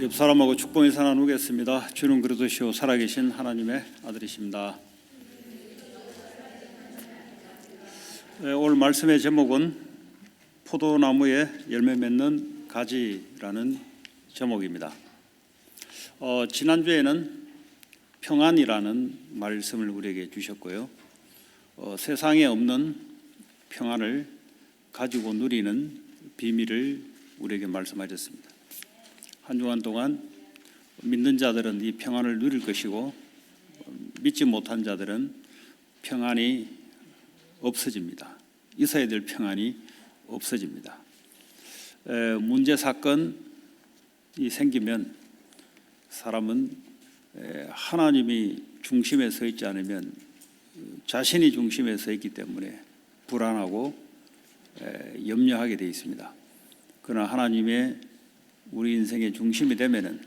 옆 사람하고 축복 인사 나누겠습니다. 주는 그리스도시요 살아계신 하나님의 아들이십니다. 오늘 말씀의 제목은 포도나무에 열매 맺는 가지라는 제목입니다. 지난주에는 평안이라는 말씀을 우리에게 주셨고요. 세상에 없는 평안을 가지고 누리는 비밀을 우리에게 말씀하셨습니다. 한 주간 동안 믿는 자들은 이 평안을 누릴 것이고 믿지 못한 자들은 평안이 없어집니다. 있어야 될 평안이 없어집니다. 문제 사건이 생기면 사람은 하나님이 중심에 서 있지 않으면 자신이 중심에 서 있기 때문에 불안하고 염려하게 되어 있습니다. 그러나 하나님의 우리 인생의 중심이 되면은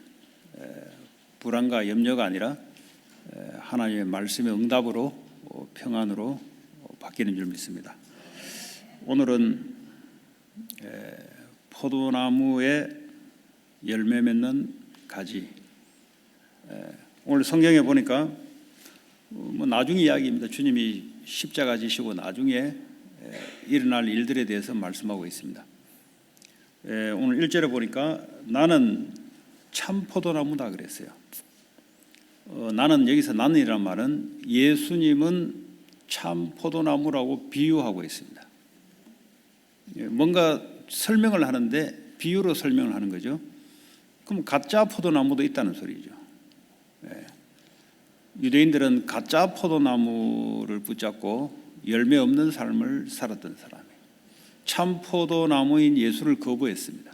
불안과 염려가 아니라 하나님의 말씀의 응답으로 평안으로 바뀌는 줄 믿습니다. 오늘은 포도나무에 열매 맺는 가지. 오늘 성경에 보니까 나중 이야기입니다. 주님이 십자가 지시고 나중에 일어날 일들에 대해서 말씀하고 있습니다. 오늘 1절에 보니까 나는 참 포도나무다 그랬어요. 나는 여기서 나는이란 말은 예수님은 참 포도나무라고 비유하고 있습니다. 뭔가 설명을 하는데 비유로 설명을 하는 거죠. 그럼 가짜 포도나무도 있다는 소리죠. 유대인들은 가짜 포도나무를 붙잡고 열매 없는 삶을 살았던 사람이에요. 참 포도나무인 예수를 거부했습니다.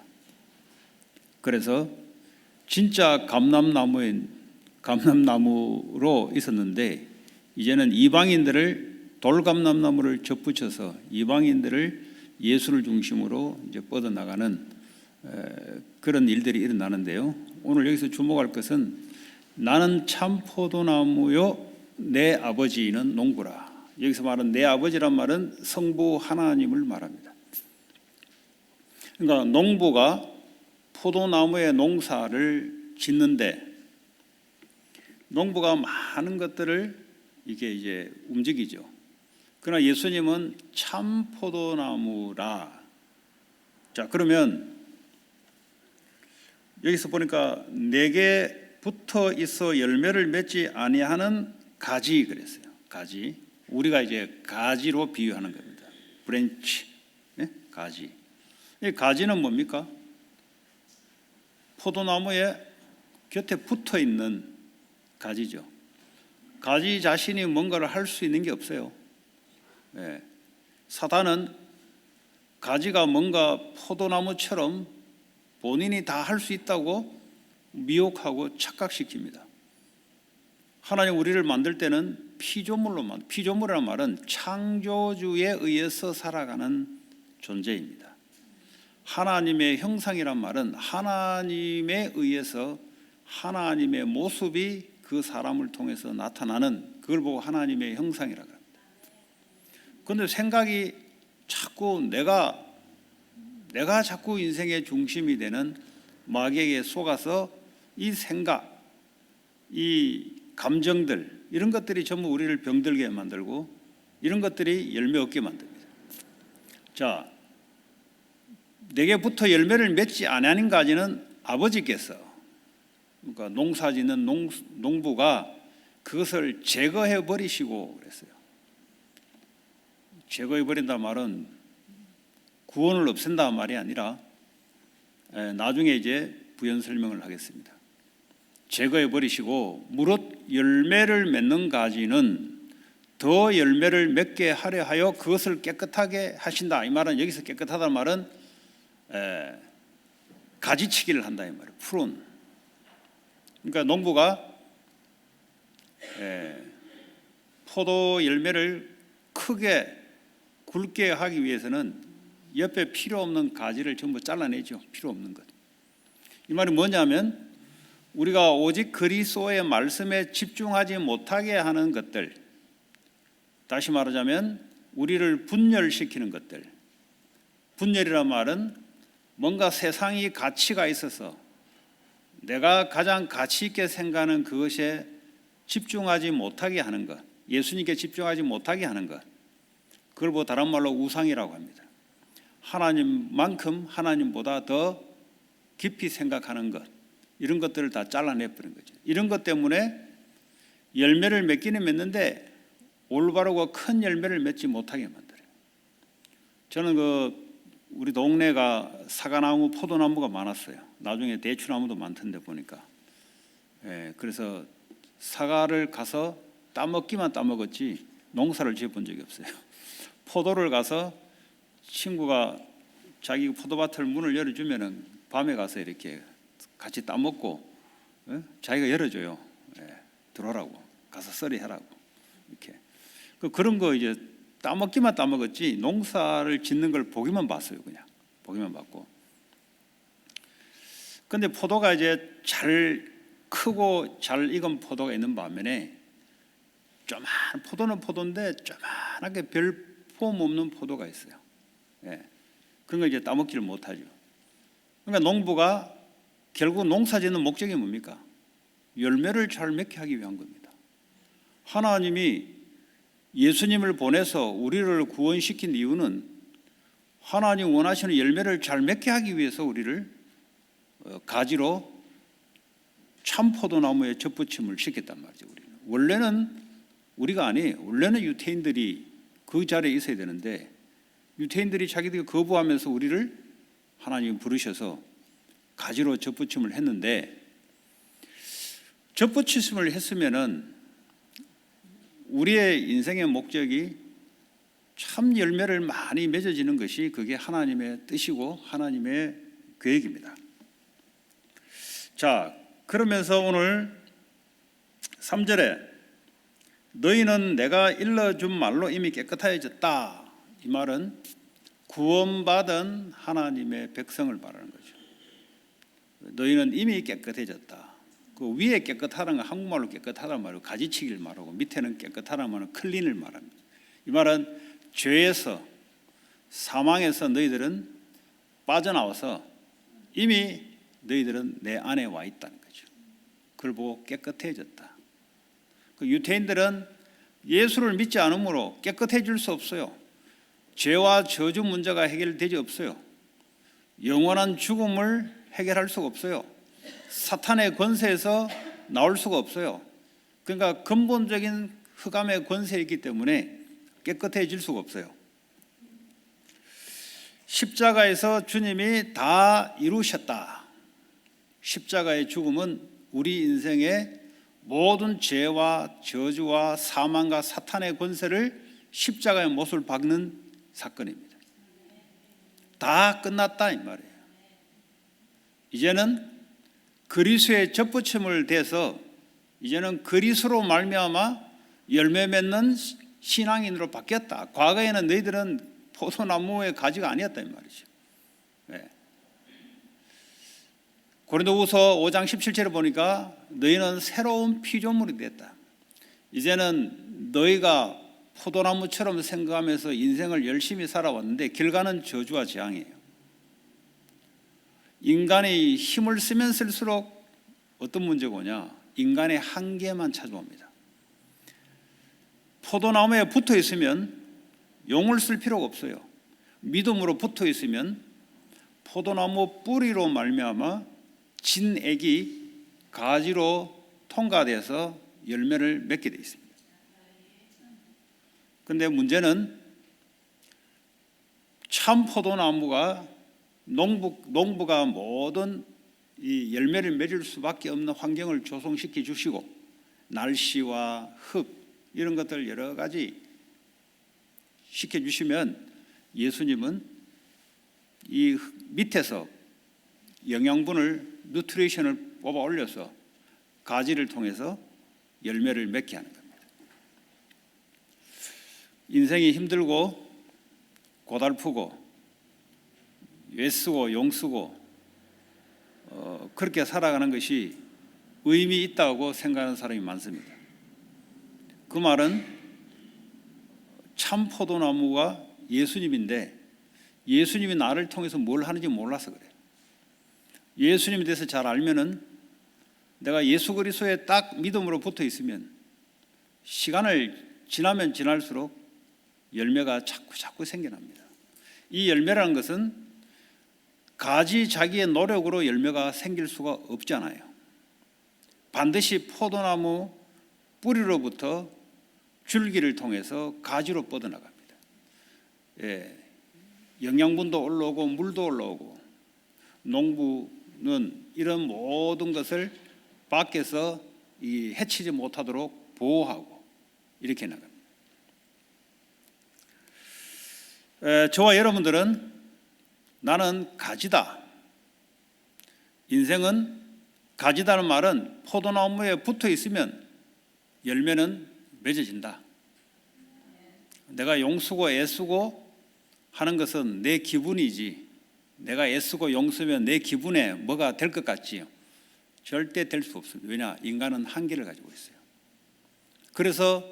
그래서 진짜 감람나무로 있었는데 이제는 이방인들을 돌감람나무를 접붙여서 이방인들을 예수를 중심으로 이제 뻗어나가는 그런 일들이 일어나는데요. 오늘 여기서 주목할 것은 나는 참 포도나무요 내 아버지는 농부라. 여기서 말하는 내 아버지란 말은 성부 하나님을 말합니다. 그러니까 농부가 포도나무의 농사를 짓는데 농부가 많은 것들을 이게 이제 움직이죠. 그러나 예수님은 참 포도나무라. 자, 그러면 여기서 보니까 내게 붙어 있어 열매를 맺지 아니하는 가지 그랬어요. 가지. 우리가 이제 가지로 비유하는 겁니다. 브랜치, 가지. 이 가지는 뭡니까? 포도나무에 곁에 붙어 있는 가지죠. 가지 자신이 뭔가를 할 수 있는 게 없어요. 사단은 가지가 뭔가 포도나무처럼 본인이 다 할 수 있다고 미혹하고 착각시킵니다. 하나님 우리를 만들 때는 피조물이라는 말은 창조주에 의해서 살아가는 존재입니다. 하나님의 형상이란 말은 하나님에 의해서 하나님의 모습이 그 사람을 통해서 나타나는 그걸 보고 하나님의 형상이라고 합니다. 그런데 생각이 자꾸 내가 자꾸 인생의 중심이 되는 마귀에게 속아서 이 생각, 이 감정들 이런 것들이 전부 우리를 병들게 만들고 이런 것들이 열매 없게 만듭니다. 자, 내게 붙어 열매를 맺지 아니하는 가지는 아버지께서 그러니까 농사짓는 농부가 그것을 제거해 버리시고 그랬어요. 제거해 버린다 말은 구원을 없앤다 말이 아니라 나중에 이제 부연 설명을 하겠습니다. 제거해 버리시고 무릇 열매를 맺는 가지는 더 열매를 맺게 하려 하여 그것을 깨끗하게 하신다. 이 말은 여기서 깨끗하다는 말은 가지치기를 한다 이 말이에요. 프론. 그러니까 농부가 포도 열매를 크게 굵게 하기 위해서는 옆에 필요 없는 가지를 전부 잘라내죠. 필요 없는 것. 이 말이 뭐냐면 우리가 오직 그리스도의 말씀에 집중하지 못하게 하는 것들, 다시 말하자면 우리를 분열시키는 것들. 분열이란 말은 뭔가 세상이 가치가 있어서 내가 가장 가치 있게 생각하는 그것에 집중하지 못하게 하는 것, 예수님께 집중하지 못하게 하는 것, 그걸 뭐 다른 말로 우상이라고 합니다. 하나님만큼 하나님보다 더 깊이 생각하는 것, 이런 것들을 다 잘라내버린 거죠. 이런 것 때문에 열매를 맺기는 맺는데 올바르고 큰 열매를 맺지 못하게 만들어요. 저는 우리 동네가 사과나무, 포도나무가 많았어요. 나중에 대추나무도 많던데 보니까. 그래서 사과를 가서 따먹기만 따먹었지 농사를 지어본 적이 없어요. 포도를 가서 친구가 자기 포도밭을 문을 열어주면은 밤에 가서 이렇게 같이 따먹고 자기가 열어줘요. 들어오라고, 가서 썰이하라고 이렇게. 그런 거 이제 따먹기만 따먹었지 농사를 짓는 걸 보기만 봤어요. 그냥 보기만 봤고. 근데 포도가 이제 잘 크고 잘 익은 포도가 있는 반면에 조그만 포도는 포도인데 조그만하게 별 폼 없는 포도가 있어요. 그런 거 이제 따먹지를 못하죠. 그러니까 농부가 결국 농사 짓는 목적이 뭡니까? 열매를 잘 맺게 하기 위한 겁니다. 하나님이 예수님을 보내서 우리를 구원시킨 이유는 하나님 원하시는 열매를 잘 맺게 하기 위해서 우리를 가지로 참 포도나무에 접붙임을 시켰단 말이죠. 원래는 우리가 아니에요. 원래는 유태인들이 그 자리에 있어야 되는데 유태인들이 자기들이 거부하면서 우리를 하나님이 부르셔서 가지로 접붙임을 했는데, 접붙임을 했으면은 우리의 인생의 목적이 참 열매를 많이 맺어지는 것이 그게 하나님의 뜻이고 하나님의 계획입니다. 자, 그러면서 오늘 3절에 너희는 내가 일러준 말로 이미 깨끗해졌다. 이 말은 구원받은 하나님의 백성을 말하는 거죠. 너희는 이미 깨끗해졌다. 그 위에 깨끗하다는 건 한국말로 깨끗하다는 말이고 가지치기를 말하고 밑에는 깨끗하다는 말은 클린을 말합니다. 이 말은 죄에서 사망에서 너희들은 빠져나와서 이미 너희들은 내 안에 와 있다는 거죠. 그걸 보고 깨끗해졌다. 그 유태인들은 예수를 믿지 않으므로 깨끗해질 수 없어요. 죄와 저주 문제가 해결되지 없어요. 영원한 죽음을 해결할 수가 없어요. 사탄의 권세에서 나올 수가 없어요. 그러니까 근본적인 흑암의 권세이기 때문에 깨끗해질 수가 없어요. 십자가에서 주님이 다 이루셨다. 십자가의 죽음은 우리 인생의 모든 죄와 저주와 사망과 사탄의 권세를 십자가의 못을 박는 사건입니다. 다 끝났다 이 말이에요. 이제는 그리스도의 접붙임을 대해서 이제는 그리스도로 말미암아 열매 맺는 신앙인으로 바뀌었다. 과거에는 너희들은 포도나무의 가지가 아니었다 이 말이죠. 고린도후서 5장 17절에 보니까 너희는 새로운 피조물이 됐다. 이제는 너희가 포도나무처럼 생각하면서 인생을 열심히 살아왔는데 결과는 저주와 재앙이에요. 인간이 힘을 쓰면 쓸수록 어떤 문제가 오냐? 인간의 한계만 찾아옵니다. 포도나무에 붙어 있으면 용을 쓸 필요가 없어요. 믿음으로 붙어 있으면 포도나무 뿌리로 말미암아 진액이 가지로 통과돼서 열매를 맺게 되어 있습니다. 그런데 문제는 참 포도나무가 농부가 모든 이 열매를 맺을 수밖에 없는 환경을 조성시켜 주시고 날씨와 흙 이런 것들 여러 가지 시켜 주시면 예수님은 이 밑에서 영양분을 누트리션을 뽑아 올려서 가지를 통해서 열매를 맺게 하는 겁니다. 인생이 힘들고 고달프고 애쓰고 용쓰고 그렇게 살아가는 것이 의미 있다고 생각하는 사람이 많습니다. 그 말은 참 포도나무가 예수님인데 예수님이 나를 통해서 뭘 하는지 몰라서 그래요. 예수님에 대해서 잘 알면은 내가 예수 그리스도에 딱 믿음으로 붙어 있으면 시간을 지나면 지날수록 열매가 자꾸 생겨납니다. 이 열매라는 것은 가지 자기의 노력으로 열매가 생길 수가 없잖아요. 반드시 포도나무 뿌리로부터 줄기를 통해서 가지로 뻗어나갑니다. 영양분도 올라오고 물도 올라오고, 농부는 이런 모든 것을 밖에서 해치지 못하도록 보호하고 이렇게 나갑니다. 저와 여러분들은 나는 가지다. 인생은 가지다는 말은 포도나무에 붙어 있으면 열매는 맺어진다. 내가 용쓰고 애쓰고 하는 것은 내 기분이지, 내가 애쓰고 용쓰면 내 기분에 뭐가 될 것 같지요? 절대 될 수 없습니다. 왜냐? 인간은 한계를 가지고 있어요. 그래서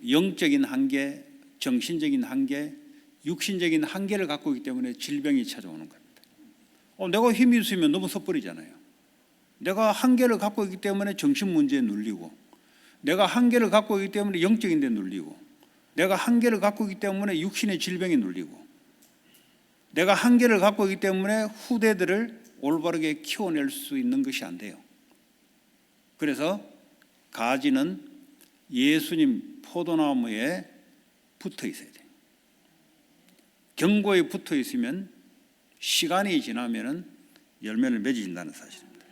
영적인 한계, 정신적인 한계, 육신적인 한계를 갖고 있기 때문에 질병이 찾아오는 겁니다. 내가 힘이 있으면 너무 섣버리잖아요. 내가 한계를 갖고 있기 때문에 정신 문제에 눌리고, 내가 한계를 갖고 있기 때문에 영적인 데 눌리고, 내가 한계를 갖고 있기 때문에 육신의 질병에 눌리고, 내가 한계를 갖고 있기 때문에 후대들을 올바르게 키워낼 수 있는 것이 안 돼요. 그래서 가지는 예수님 포도나무에 붙어 있어야 돼요. 경고에 붙어 있으면 시간이 지나면 열매를 맺어진다는 사실입니다.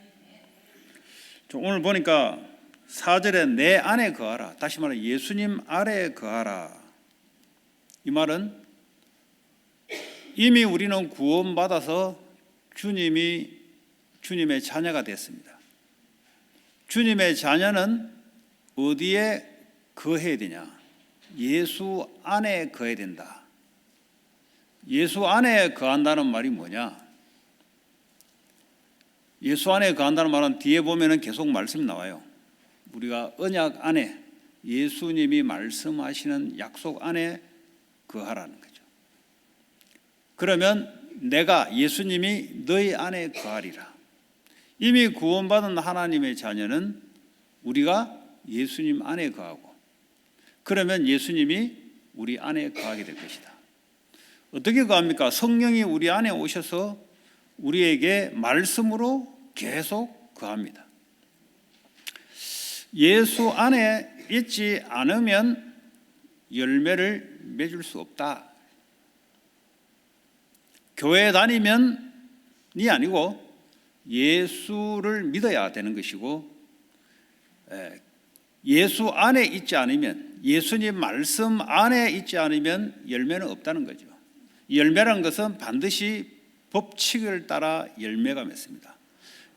오늘 보니까 4절에 내 안에 거하라, 다시 말해 예수님 아래에 거하라. 이 말은 이미 우리는 구원받아서 주님의 자녀가 됐습니다. 주님의 자녀는 어디에 거해야 되냐? 예수 안에 거해야 된다. 예수 안에 거한다는 말이 뭐냐? 예수 안에 거한다는 말은 뒤에 보면은 계속 말씀이 나와요. 우리가 언약 안에, 예수님이 말씀하시는 약속 안에 거하라는 거죠. 그러면 내가, 예수님이 너희 안에 거하리라. 이미 구원받은 하나님의 자녀는 우리가 예수님 안에 거하고, 그러면 예수님이 우리 안에 거하게 될 것이다. 어떻게 거합니까? 성령이 우리 안에 오셔서 우리에게 말씀으로 계속 거합니다. 예수 안에 있지 않으면 열매를 맺을 수 없다. 교회 다니면이 아니고 예수를 믿어야 되는 것이고, 예수 안에 있지 않으면, 예수님 말씀 안에 있지 않으면 열매는 없다는 거죠. 열매라는 것은 반드시 법칙을 따라 열매가 맺습니다.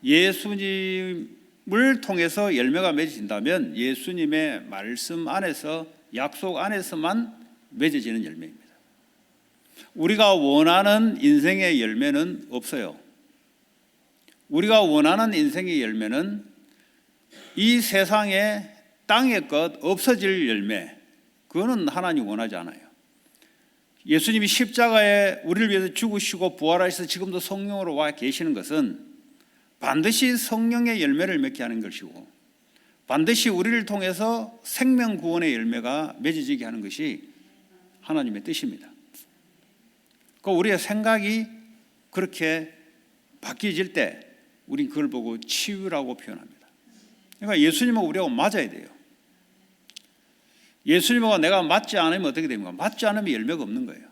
예수님을 통해서 열매가 맺어진다면 예수님의 말씀 안에서, 약속 안에서만 맺어지는 열매입니다. 우리가 원하는 인생의 열매는 없어요. 우리가 원하는 인생의 열매는 이 세상에 땅의 것 없어질 열매, 그거는 하나님 원하지 않아요. 예수님이 십자가에 우리를 위해서 죽으시고 부활하셔서 지금도 성령으로 와 계시는 것은 반드시 성령의 열매를 맺게 하는 것이고, 반드시 우리를 통해서 생명 구원의 열매가 맺어지게 하는 것이 하나님의 뜻입니다. 우리의 생각이 그렇게 바뀌어질 때 우린 그걸 보고 치유라고 표현합니다. 그러니까 예수님하고 우리하고 맞아야 돼요. 예수님하고 내가 맞지 않으면 어떻게 됩니까? 맞지 않으면 열매가 없는 거예요.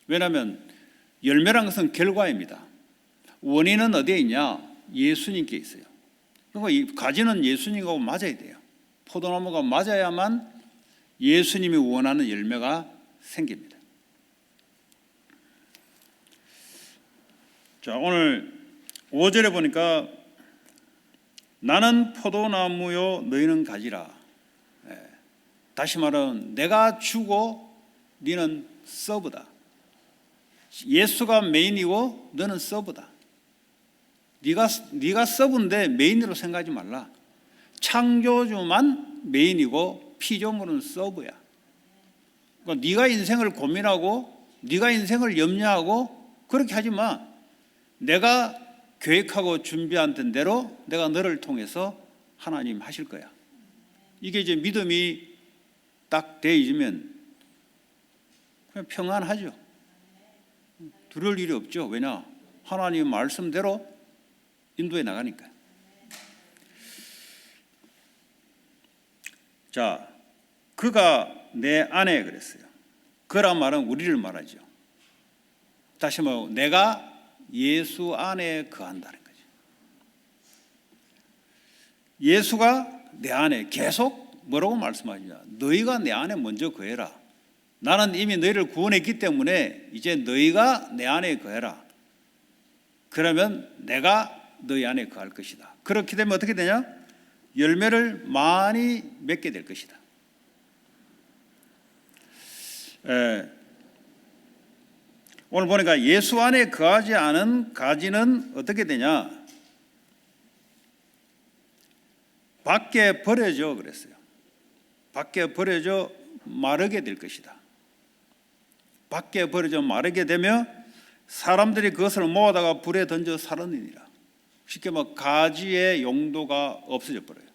왜냐하면 열매란 것은 결과입니다. 원인은 어디에 있냐? 예수님께 있어요. 그러니까 이 가지는 예수님하고 맞아야 돼요. 포도나무가 맞아야만 예수님이 원하는 열매가 생깁니다. 자, 오늘 5절에 보니까 나는 포도나무요 너희는 가지라. 다시 말하면 내가 주고 너는 서브다. 예수가 메인이고 너는 서브다. 네가 서브인데 메인으로 생각하지 말라. 창조주만 메인이고 피조물은 서브야. 그러니까 네가 인생을 고민하고 네가 인생을 염려하고 그렇게 하지 마. 내가 계획하고 준비한 대로 내가 너를 통해서 하나님 하실 거야. 이게 이제 믿음이 딱 되어지면 그냥 평안하죠. 두려울 일이 없죠. 왜냐? 하나님 말씀대로 인도해 나가니까. 자, 그가 내 안에 그랬어요. 그란 말은 우리를 말하죠. 다시 말하면 내가 예수 안에 거한다는 거죠. 예수가 내 안에 계속 뭐라고 말씀하시냐? 너희가 내 안에 먼저 거해라. 나는 이미 너희를 구원했기 때문에 이제 너희가 내 안에 거해라. 그러면 내가 너희 안에 거할 것이다. 그렇게 되면 어떻게 되냐? 열매를 많이 맺게 될 것이다. 오늘 보니까 예수 안에 거하지 않은 가지는 어떻게 되냐? 밖에 버려져 그랬어요. 밖에 버려져 마르게 될 것이다. 밖에 버려져 마르게 되며 사람들이 그것을 모아다가 불에 던져 살았느니라. 쉽게 말해 가지의 용도가 없어져 버려요.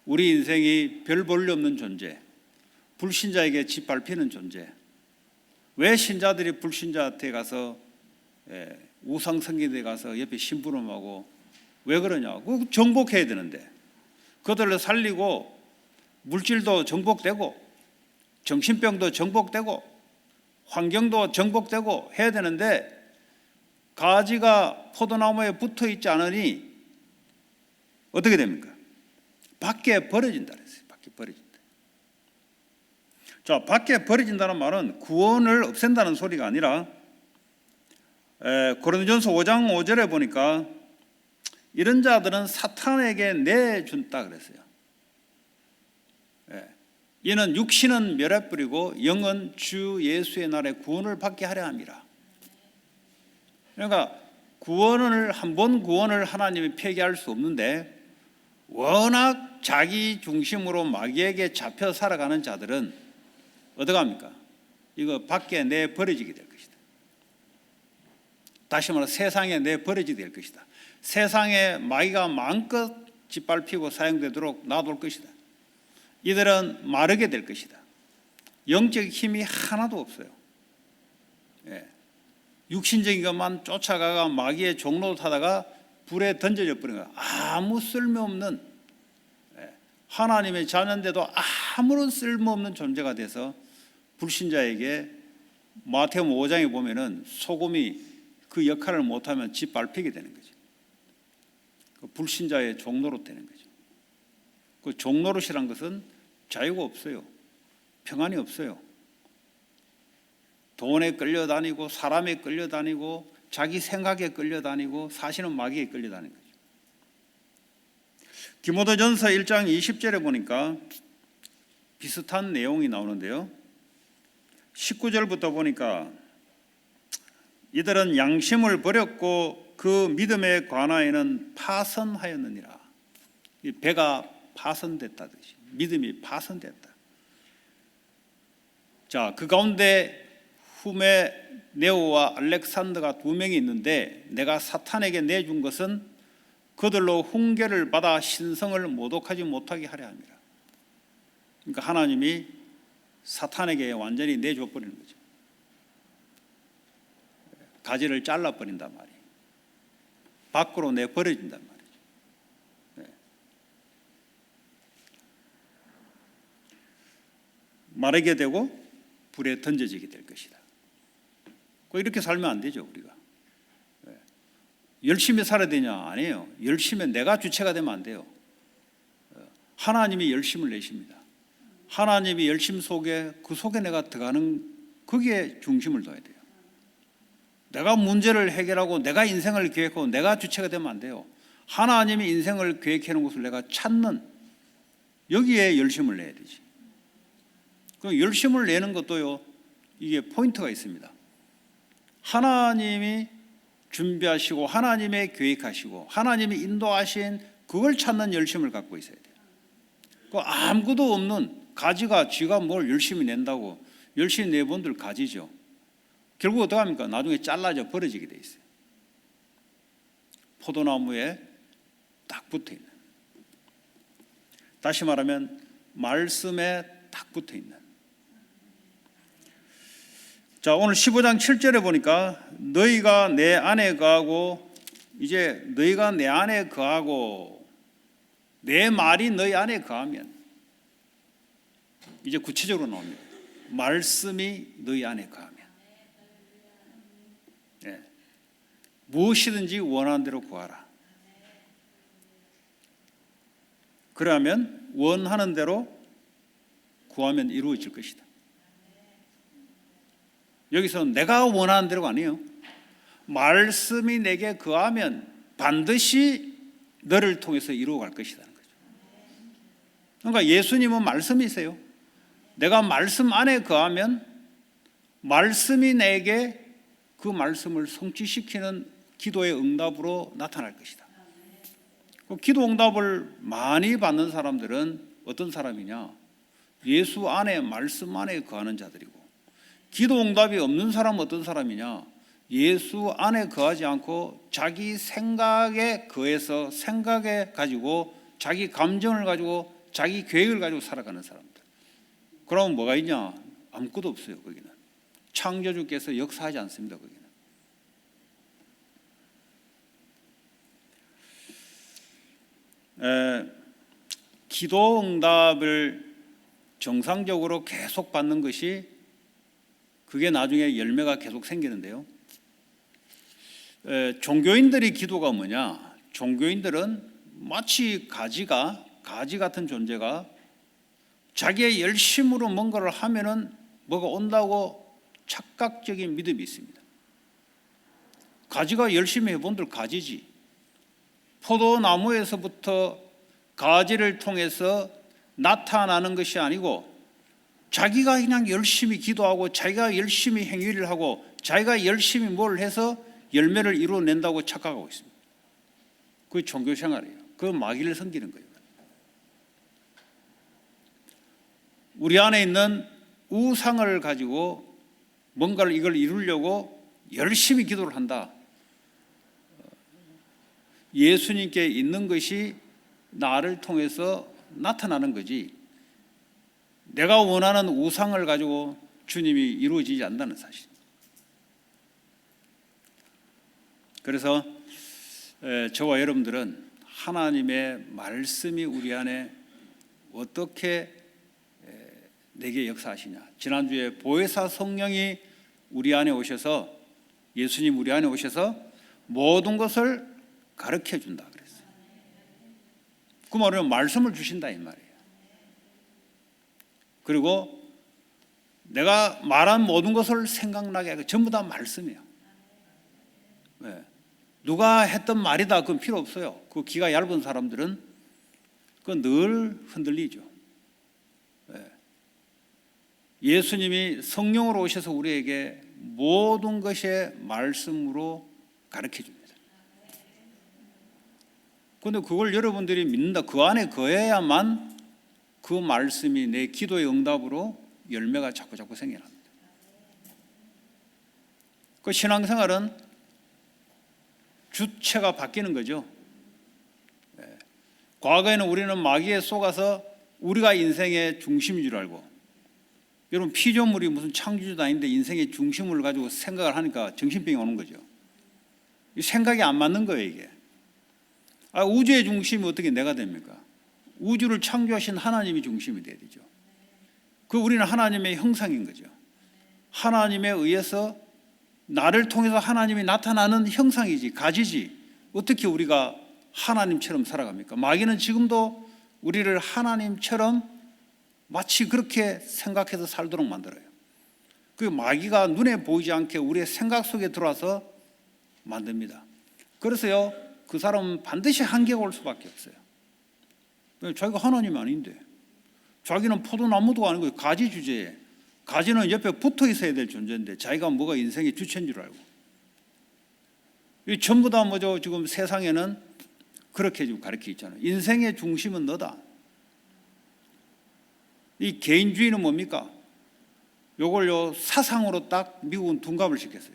우리 인생이 별 볼일 없는 존재, 불신자에게 짓밟히는 존재. 왜 신자들이 불신자한테 가서 우상 성기대 가서 옆에 심부름하고 왜 그러냐? 그 정복해야 되는데 그들을 살리고 물질도 정복되고 정신병도 정복되고 환경도 정복되고 해야 되는데 가지가 포도나무에 붙어 있지 않으니 어떻게 됩니까? 밖에 버려진다 그랬어요. 밖에 버려진다. 자, 밖에 버려진다는 말은 구원을 없앤다는 소리가 아니라 고린도전서 5장 5절에 보니까 이런 자들은 사탄에게 내준다 그랬어요. 이는 육신은 멸해 뿌리고 영은 주 예수의 날에 구원을 받게 하려 함이라. 그러니까 한 번 구원을 하나님이 폐기할 수 없는데 워낙 자기 중심으로 마귀에게 잡혀 살아가는 자들은 어떡합니까? 이거 밖에 내버려지게 될 것이다. 다시 말해 세상에 내버려지게 될 것이다. 세상에 마귀가 마음껏 짓밟히고 사용되도록 놔둘 것이다. 이들은 마르게 될 것이다. 영적 힘이 하나도 없어요. 육신적인 것만 쫓아가가 마귀의 종로 타다가 불에 던져져 버린 거야. 아무 쓸모없는 하나님의 자녀인데도 아무런 쓸모없는 존재가 돼서 불신자에게 마태복음 5장에 보면은 소금이 그 역할을 못하면 짓밟히게 되는 거죠. 그 불신자의 종노릇 되는 거죠. 그 종노릇이란 것은 자유가 없어요. 평안이 없어요. 돈에 끌려다니고 사람에 끌려다니고 자기 생각에 끌려다니고 사실은 마귀에 끌려다니는 거죠. 디모데전서 1장 20절에 보니까 비슷한 내용이 나오는데요. 19절부터 보니까 이들은 양심을 버렸고 그 믿음에 관하여는 파선하였느니라. 이 배가 파선됐다듯이 믿음이 파선됐다. 자, 그 가운데 후메네오와 알렉산더가 두 명이 있는데 내가 사탄에게 내준 것은 그들로 훈계를 받아 신성을 모독하지 못하게 하려 함이라. 그러니까 하나님이 사탄에게 완전히 내줘 버리는 거죠. 가지를 잘라 버린단 말이에요. 밖으로 내버려진단 말이에요. 마르게 되고 불에 던져지게 될 것이다. 이렇게 살면 안 되죠, 우리가. 열심히 살아야 되냐? 아니에요. 열심히 내가 주체가 되면 안 돼요. 하나님이 열심을 내십니다. 하나님이 열심 속에 그 속에 내가 들어가는 거기에 중심을 둬야 돼요. 내가 문제를 해결하고 내가 인생을 계획하고 내가 주체가 되면 안 돼요. 하나님이 인생을 계획해 놓은 것을 내가 찾는 여기에 열심을 내야 되지. 그 열심을 내는 것도요, 이게 포인트가 있습니다. 하나님이 준비하시고 하나님의 계획하시고 하나님이 인도하신 그걸 찾는 열심을 갖고 있어야 돼요. 그 아무것도 없는 가지가 쥐가 뭘 열심히 낸다고 열심히 내본들 가지죠. 결국 어떡합니까? 나중에 잘라져 버려지게 돼 있어요. 포도나무에 딱 붙어 있는, 다시 말하면 말씀에 딱 붙어 있는. 자, 오늘 15장 7절에 보니까 너희가 내 안에 거하고, 이제 너희가 내 안에 거하고 내 말이 너희 안에 거하면, 이제 구체적으로 나옵니다. 말씀이 너희 안에 거하면, 네. 무엇이든지 원하는 대로 구하라. 그러면 원하는 대로 구하면 이루어질 것이다. 여기서 내가 원하는 대로가 아니에요. 말씀이 내게 거하면 반드시 너를 통해서 이루어갈 것이라는 거죠. 그러니까 예수님은 말씀이세요. 내가 말씀 안에 거하면 말씀이 내게 그 말씀을 성취시키는 기도의 응답으로 나타날 것이다. 그 기도 응답을 많이 받는 사람들은 어떤 사람이냐? 예수 안에, 말씀 안에 거하는 자들이고, 기도 응답이 없는 사람은 어떤 사람이냐? 예수 안에 거하지 않고 자기 생각에 거해서 생각에 가지고 자기 감정을 가지고 자기 계획을 가지고 살아가는 사람들. 그럼 뭐가 있냐? 아무것도 없어요. 거기는 창조주께서 역사하지 않습니다. 거기는. 기도 응답을 정상적으로 계속 받는 것이, 그게 나중에 열매가 계속 생기는데요. 종교인들의 기도가 뭐냐? 종교인들은 마치 가지 같은 존재가 자기의 열심으로 뭔가를 하면은 뭐가 온다고 착각적인 믿음이 있습니다. 가지가 열심히 해본들 가지지. 포도나무에서부터 가지를 통해서 나타나는 것이 아니고, 자기가 그냥 열심히 기도하고 자기가 열심히 행위를 하고 자기가 열심히 뭘 해서 열매를 이루어낸다고 착각하고 있습니다. 그게 종교 생활이에요. 그 마귀를 섬기는 거예요. 우리 안에 있는 우상을 가지고 뭔가를 이걸 이루려고 열심히 기도를 한다. 예수님께 있는 것이 나를 통해서 나타나는 거지, 내가 원하는 우상을 가지고 주님이 이루어지지 않는다는 사실. 그래서 저와 여러분들은 하나님의 말씀이 우리 안에 어떻게 내게 역사하시냐. 지난주에 보혜사 성령이 우리 안에 오셔서, 예수님 우리 안에 오셔서 모든 것을 가르쳐 준다 그랬어요. 그 말은 말씀을 주신다 이 말이에요. 그리고 내가 말한 모든 것을 생각나게 하고, 전부 다 말씀이에요. 네. 누가 했던 말이다 그건 필요 없어요. 그 귀가 얇은 사람들은 그건 늘 흔들리죠. 네. 예수님이 성령으로 오셔서 우리에게 모든 것의 말씀으로 가르쳐 줍니다. 그런데 그걸 여러분들이 믿는다, 그 안에 거해야만 그 말씀이 내 기도의 응답으로 열매가 자꾸 생겨납니다. 그 신앙생활은 주체가 바뀌는 거죠. 과거에는 우리는 마귀에 속아서 우리가 인생의 중심인 줄 알고, 여러분 피조물이 무슨 창조주도 아닌데 인생의 중심을 가지고 생각을 하니까 정신병이 오는 거죠. 생각이 안 맞는 거예요 이게. 우주의 중심이 어떻게 내가 됩니까? 우주를 창조하신 하나님이 중심이 돼야 되죠. 그 우리는 하나님의 형상인 거죠. 하나님에 의해서 나를 통해서 하나님이 나타나는 형상이지, 가지지. 어떻게 우리가 하나님처럼 살아갑니까? 마귀는 지금도 우리를 하나님처럼 마치 그렇게 생각해서 살도록 만들어요. 그 마귀가 눈에 보이지 않게 우리의 생각 속에 들어와서 만듭니다. 그래서요, 그 사람은 반드시 한계가 올 수밖에 없어요. 자기가 하나님 아닌데, 자기는 포도나무도 아니고 가지 주제에, 가지는 옆에 붙어 있어야 될 존재인데 자기가 뭐가 인생의 주체인 줄 알고, 이 전부 다 뭐죠? 지금 세상에는 그렇게 지금 가르쳐 있잖아요. 인생의 중심은 너다. 이 개인주의는 뭡니까? 요걸요 사상으로 딱 미국은 둔갑을 시켰어요.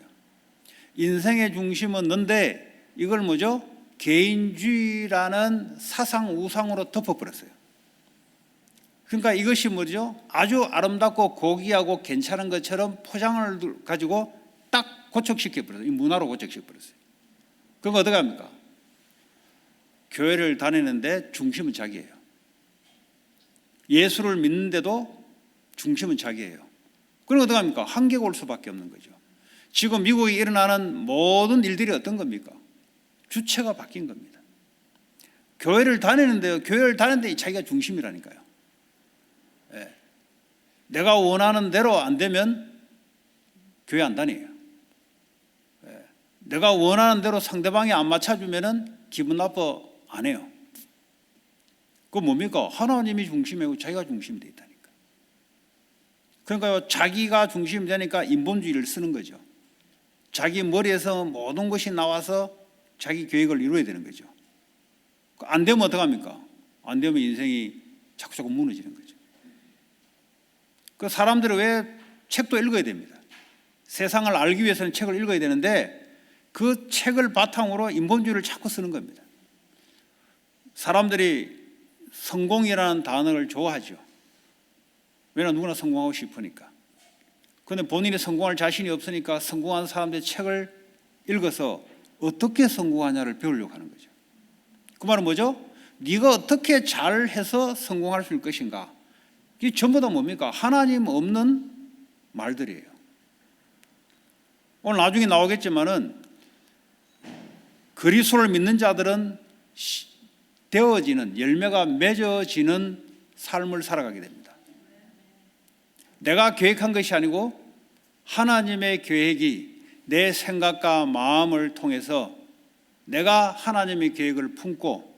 인생의 중심은 넌데, 이걸 뭐죠? 개인주의라는 사상 우상으로 덮어버렸어요. 그러니까 이것이 뭐죠? 아주 아름답고 고귀하고 괜찮은 것처럼 포장을 가지고 딱 고착시켜버렸어요. 이 문화로 고착시켜버렸어요. 그럼 어떻게 합니까? 교회를 다니는데 중심은 자기예요. 예수를 믿는데도 중심은 자기예요. 그럼 어떻게 합니까? 한계가 올 수밖에 없는 거죠. 지금 미국에 일어나는 모든 일들이 어떤 겁니까? 주체가 바뀐 겁니다. 교회를 다니는데요. 교회를 다니는데 자기가 중심이라니까요. 예. 내가 원하는 대로 안 되면 교회 안 다녀요. 예. 내가 원하는 대로 상대방이 안 맞춰주면 기분 나빠 안 해요. 그건 뭡니까? 하나님이 중심이고 자기가 중심이 돼 있다니까. 그러니까 자기가 중심이 되니까 인본주의를 쓰는 거죠. 자기 머리에서 모든 것이 나와서 자기 계획을 이루어야 되는 거죠. 안 되면 어떡합니까? 안 되면 인생이 자꾸 무너지는 거죠. 그 사람들은 왜 책도 읽어야 됩니다. 세상을 알기 위해서는 책을 읽어야 되는데 그 책을 바탕으로 인본주의를 자꾸 쓰는 겁니다. 사람들이 성공이라는 단어를 좋아하죠. 왜냐하면 누구나 성공하고 싶으니까. 그런데 본인이 성공할 자신이 없으니까 성공한 사람들의 책을 읽어서 어떻게 성공하냐를 배우려고 하는 거죠. 그 말은 뭐죠? 네가 어떻게 잘해서 성공할 수 있을 것인가. 이게 전부 다 뭡니까? 하나님 없는 말들이에요. 오늘 나중에 나오겠지만은 그리스도를 믿는 자들은 되어지는, 열매가 맺어지는 삶을 살아가게 됩니다. 내가 계획한 것이 아니고 하나님의 계획이 내 생각과 마음을 통해서 내가 하나님의 계획을 품고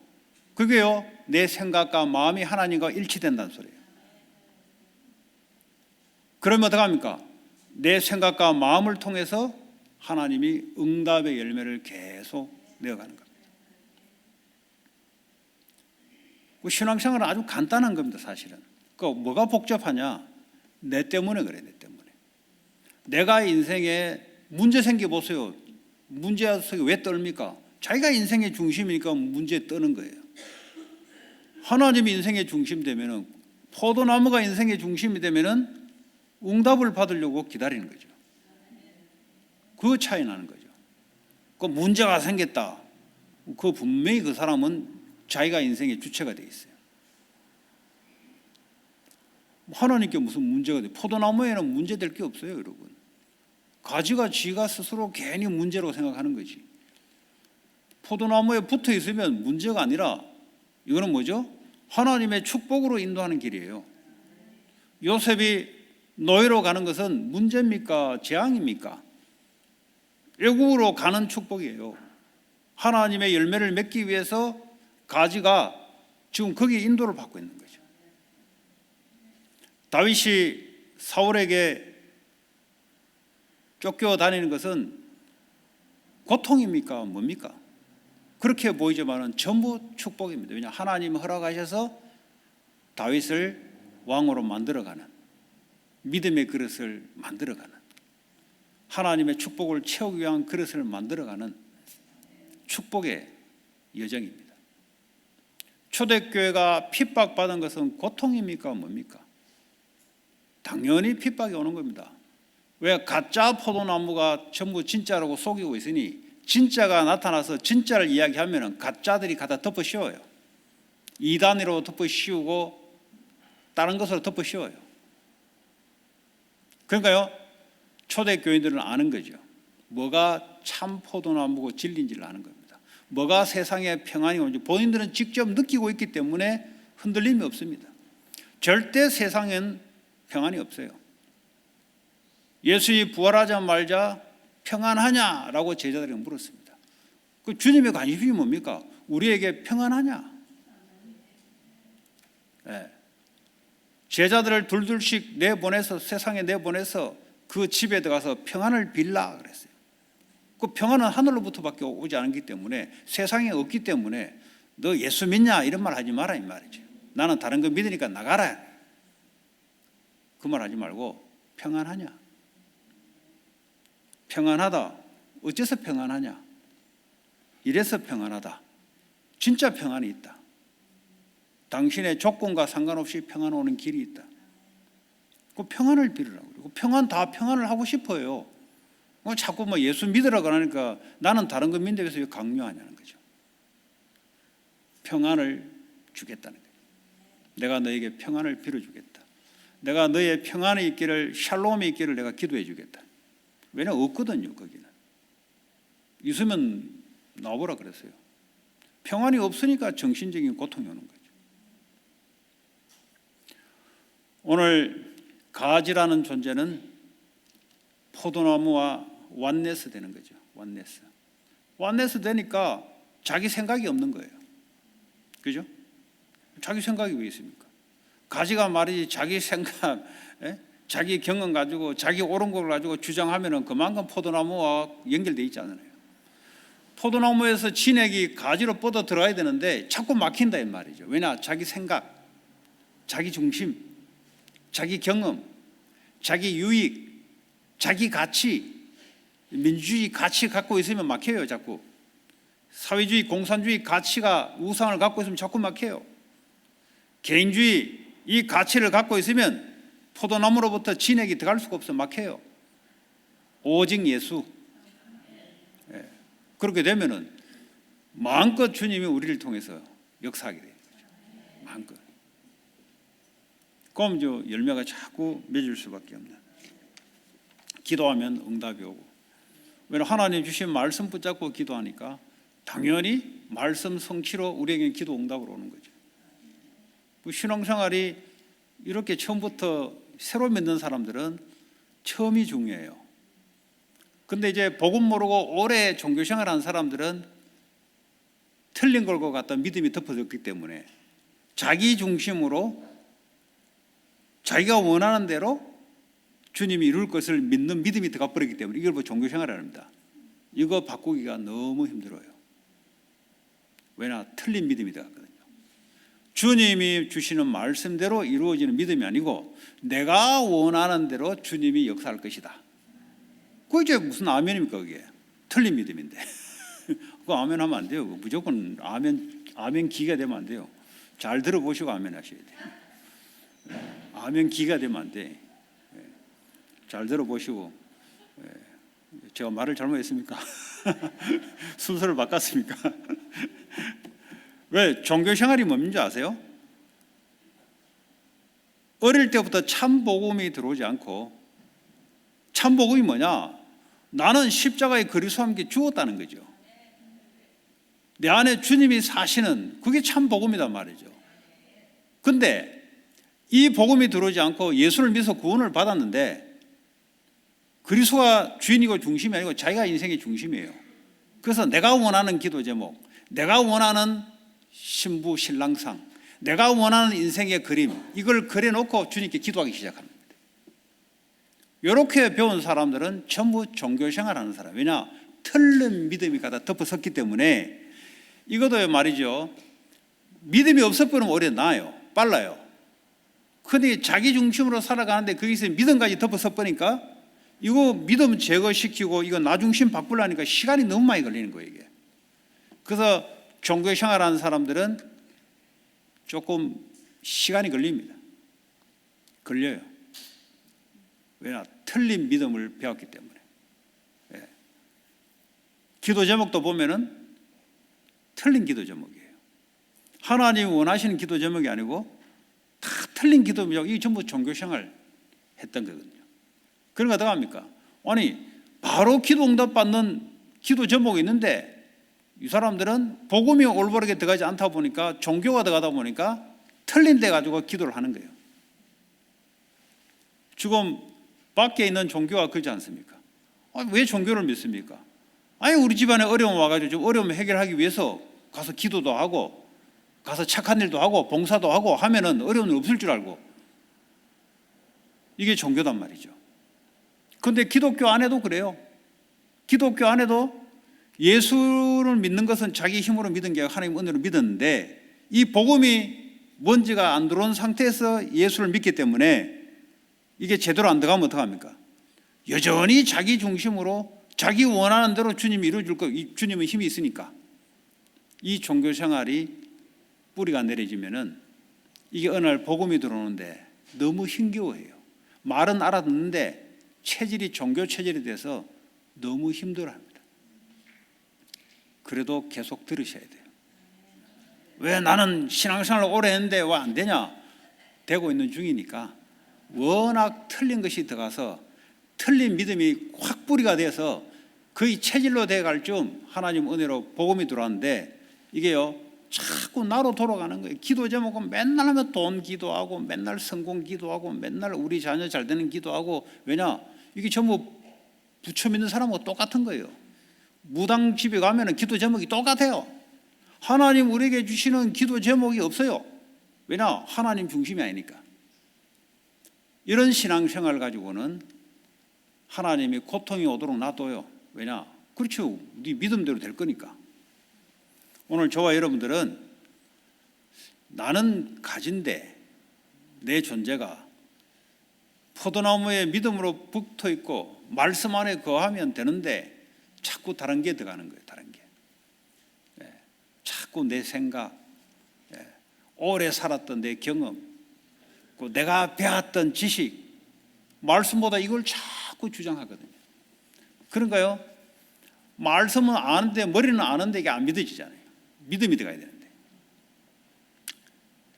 그게요 내 생각과 마음이 하나님과 일치된다는 소리예요. 그러면 어떡합니까? 내 생각과 마음을 통해서 하나님이 응답의 열매를 계속 내어가는 겁니다. 신앙생활은 아주 간단한 겁니다. 사실은. 뭐가 복잡하냐? 내 때문에 그래. 내 때문에. 내가 인생에 문제 생겨보세요. 문제가 왜 떨립니까? 자기가 인생의 중심이니까 문제에 떠는 거예요. 하나님이 인생의 중심 되면은, 포도나무가 인생의 중심이 되면은 응답을 받으려고 기다리는 거죠. 그 차이 나는 거죠. 그 문제가 생겼다. 그 분명히 그 사람은 자기가 인생의 주체가 되어 있어요. 하나님께 무슨 문제가 돼? 포도나무에는 문제될 게 없어요, 여러분. 가지가 지가 스스로 괜히 문제로 생각하는 거지. 포도나무에 붙어 있으면 문제가 아니라 이거는 뭐죠? 하나님의 축복으로 인도하는 길이에요. 요셉이 노예로 가는 것은 문제입니까? 재앙입니까? 애국으로 가는 축복이에요. 하나님의 열매를 맺기 위해서 가지가 지금 거기에 인도를 받고 있는 거죠. 다윗이 사울에게 쫓겨 다니는 것은 고통입니까? 뭡니까? 그렇게 보이지만은 전부 축복입니다. 왜냐하면 하나님이 허락하셔서 다윗을 왕으로 만들어가는, 믿음의 그릇을 만들어가는, 하나님의 축복을 채우기 위한 그릇을 만들어가는 축복의 여정입니다. 초대교회가 핍박받은 것은 고통입니까? 뭡니까? 당연히 핍박이 오는 겁니다. 왜? 가짜 포도나무가 전부 진짜라고 속이고 있으니 진짜가 나타나서 진짜를 이야기하면 가짜들이 갖다 덮어 씌워요. 이단으로 덮어 씌우고 다른 것으로 덮어 씌워요. 그러니까요, 초대교인들은 아는 거죠. 뭐가 참 포도나무고 진리인지를 아는 겁니다. 뭐가 세상에 평안이 오는지 본인들은 직접 느끼고 있기 때문에 흔들림이 없습니다. 절대 세상엔 평안이 없어요. 예수님이 부활하자마자 평안하냐라고 제자들에게 물었습니다. 그 주님의 관심이 뭡니까? 우리에게 평안하냐? 네. 제자들을 둘둘씩 내보내서 세상에 내보내서 그 집에 들어가서 평안을 빌라 그랬어요. 그 평안은 하늘로부터밖에 오지 않기 때문에 세상에 없기 때문에 너 예수 믿냐 이런 말 하지 마라 이 말이죠. 나는 다른 거 믿으니까 나가라. 그 말 하지 말고 평안하냐? 평안하다. 어째서 평안하냐? 이래서 평안하다. 진짜 평안이 있다. 당신의 조건과 상관없이 평안 오는 길이 있다. 그 평안을 빌으라고. 그리고 평안을 하고 싶어요. 자꾸 뭐 예수 믿으라고 하니까 나는 다른 거 믿는데 왜 강요하냐는 거죠. 평안을 주겠다는 거예요. 내가 너에게 평안을 빌어주겠다. 내가 너의 평안이 있기를, 샬롬이 있기를 내가 기도해 주겠다. 왜냐하면 없거든요, 거기는. 있으면 나와보라 그랬어요. 평안이 없으니까 정신적인 고통이 오는 거죠. 오늘 가지라는 존재는 포도나무와 완네스 되는 거죠. 완네스 되니까 자기 생각이 없는 거예요. 그죠? 자기 생각이 왜 있습니까? 가지가 말이지 자기 생각, 자기 경험 가지고 자기 옳은 걸 가지고 주장하면은 그만큼 포도나무와 연결되어 있지 않아요. 포도나무에서 진액이 가지로 뻗어 들어가야 되는데 자꾸 막힌다 이 말이죠. 왜냐? 자기 생각, 자기 중심, 자기 경험, 자기 유익, 자기 가치, 민주주의 가치 갖고 있으면 막혀요. 자꾸 사회주의, 공산주의 가치가 우상을 갖고 있으면 자꾸 막혀요. 개인주의 이 가치를 갖고 있으면 포도나무로부터 진액이 들어갈 수가 없어. 막혀요. 오직 예수. 그렇게 되면은 마음껏 주님이 우리를 통해서 역사하게 되는 거죠. 마음껏. 그럼 저 열매가 자꾸 맺을 수밖에 없는. 기도하면 응답이 오고. 왜냐하면 하나님 주신 말씀 붙잡고 기도하니까 당연히 말씀 성취로 우리에게 기도 응답으로 오는 거죠. 신앙생활이 이렇게 처음부터 새로 믿는 사람들은 처음이 중요해요. 근데 이제 복음 모르고 오래 종교생활하는 사람들은 틀린 걸 갖다 믿음이 덮어졌기 때문에 자기 중심으로 자기가 원하는 대로 주님이 이룰 것을 믿는 믿음이 들어가 버렸기 때문에 이걸 뭐 종교생활을 합니다. 이거 바꾸기가 너무 힘들어요. 왜냐? 틀린 믿음이 들어갔거든요. 주님이 주시는 말씀대로 이루어지는 믿음이 아니고 내가 원하는 대로 주님이 역사할 것이다. 그게 이제 무슨 아멘입니까? 그게 틀린 믿음인데 그거 아멘 하면 안 돼요. 무조건 아멘 기가 되면 안 돼요. 잘 들어보시고 아멘 하셔야 돼요. 아멘 기가 되면 안 돼. 잘 들어보시고. 제가 말을 잘못했습니까? 순서를 바꿨습니까? 왜? 종교생활이 뭔지 아세요? 어릴 때부터 참복음이 들어오지 않고, 참복음이 뭐냐? 나는 십자가의 그리스도와 함께 죽었다는 거죠. 내 안에 주님이 사시는 그게 참복음이란 말이죠. 근데 이 복음이 들어오지 않고 예수를 믿어서 구원을 받았는데 그리스도가 주인이고 중심이 아니고 자기가 인생의 중심이에요. 그래서 내가 원하는 기도 제목, 내가 원하는 신부 신랑상, 내가 원하는 인생의 그림, 이걸 그려놓고 주님께 기도하기 시작합니다. 이렇게 배운 사람들은 전부 종교생활하는 사람. 왜냐? 틀린 믿음이 갖다 덮어섰기 때문에. 이것도 말이죠, 믿음이 없어버리면 오히려 나아요. 빨라요. 근데 자기 중심으로 살아가는데 거기서 믿음까지 덮어서버리니까 이거 믿음 제거시키고 이거 나 중심 바꾸려니까 시간이 너무 많이 걸리는 거예요, 이게. 그래서 종교 생활하는 사람들은 조금 시간이 걸립니다. 걸려요. 왜냐? 틀린 믿음을 배웠기 때문에. 예. 기도 제목도 보면은 틀린 기도 제목이에요. 하나님이 원하시는 기도 제목이 아니고 다 틀린 기도 제목. 이게 전부 종교 생활 했던 거거든요. 그러니까 어떡합니까? 아니, 바로 기도 응답 받는 기도 제목이 있는데 이 사람들은 복음이 올바르게 들어가지 않다 보니까, 종교가 들어가다 보니까 틀린 데 가지고 기도를 하는 거예요. 지금 밖에 있는 종교가 그러지 않습니까? 왜 종교를 믿습니까? 아니, 우리 집안에 어려움 와가지고 좀 어려움 해결하기 위해서 가서 기도도 하고 가서 착한 일도 하고 봉사도 하고 하면은 어려움이 없을 줄 알고, 이게 종교단 말이죠. 그런데 기독교 안에도 그래요. 기독교 안에도 예수를 믿는 것은 자기 힘으로 믿은 게 아니라 하나님 은혜로 믿었는데, 이 복음이 먼지가 안 들어온 상태에서 예수를 믿기 때문에 이게 제대로 안 들어가면 어떡합니까? 여전히 자기 중심으로 자기 원하는 대로 주님이 이루어줄 거, 주님은 힘이 있으니까 이 종교 생활이 뿌리가 내려지면은 이게 어느 날 복음이 들어오는데 너무 힘겨워해요. 말은 알아듣는데 체질이 종교 체질이 돼서 너무 힘들어합니다. 그래도 계속 들으셔야 돼요. 왜 나는 신앙생활을 오래 했는데 왜 안 되냐? 되고 있는 중이니까 워낙 틀린 것이 들어가서 틀린 믿음이 확 뿌리가 돼서 거의 체질로 돼갈 쯤 하나님 은혜로 복음이 들어왔는데 이게요 자꾸 나로 돌아가는 거예요. 기도 제목은 맨날 하면 돈 기도하고 맨날 성공 기도하고 맨날 우리 자녀 잘 되는 기도하고 왜냐? 이게 전부 부처 믿는 사람하고 똑같은 거예요. 무당 집에 가면 기도 제목이 똑같아요. 하나님 우리에게 주시는 기도 제목이 없어요. 왜냐? 하나님 중심이 아니니까. 이런 신앙생활 가지고는 하나님이 고통이 오도록 놔둬요. 왜냐? 그렇죠. 네 믿음대로 될 거니까. 오늘 저와 여러분들은 나는 가진데 내 존재가 포도나무에 믿음으로 붙어 있고 말씀 안에 거하면 되는데 자꾸 다른 게 들어가는 거예요. 다른 게. 자꾸 내 생각, 오래 살았던 내 경험, 내가 배웠던 지식, 말씀보다 이걸 자꾸 주장하거든요. 그런가요? 말씀은 아는데 머리는 아는데 이게 안 믿어지잖아요. 믿음이 들어가야 되는데.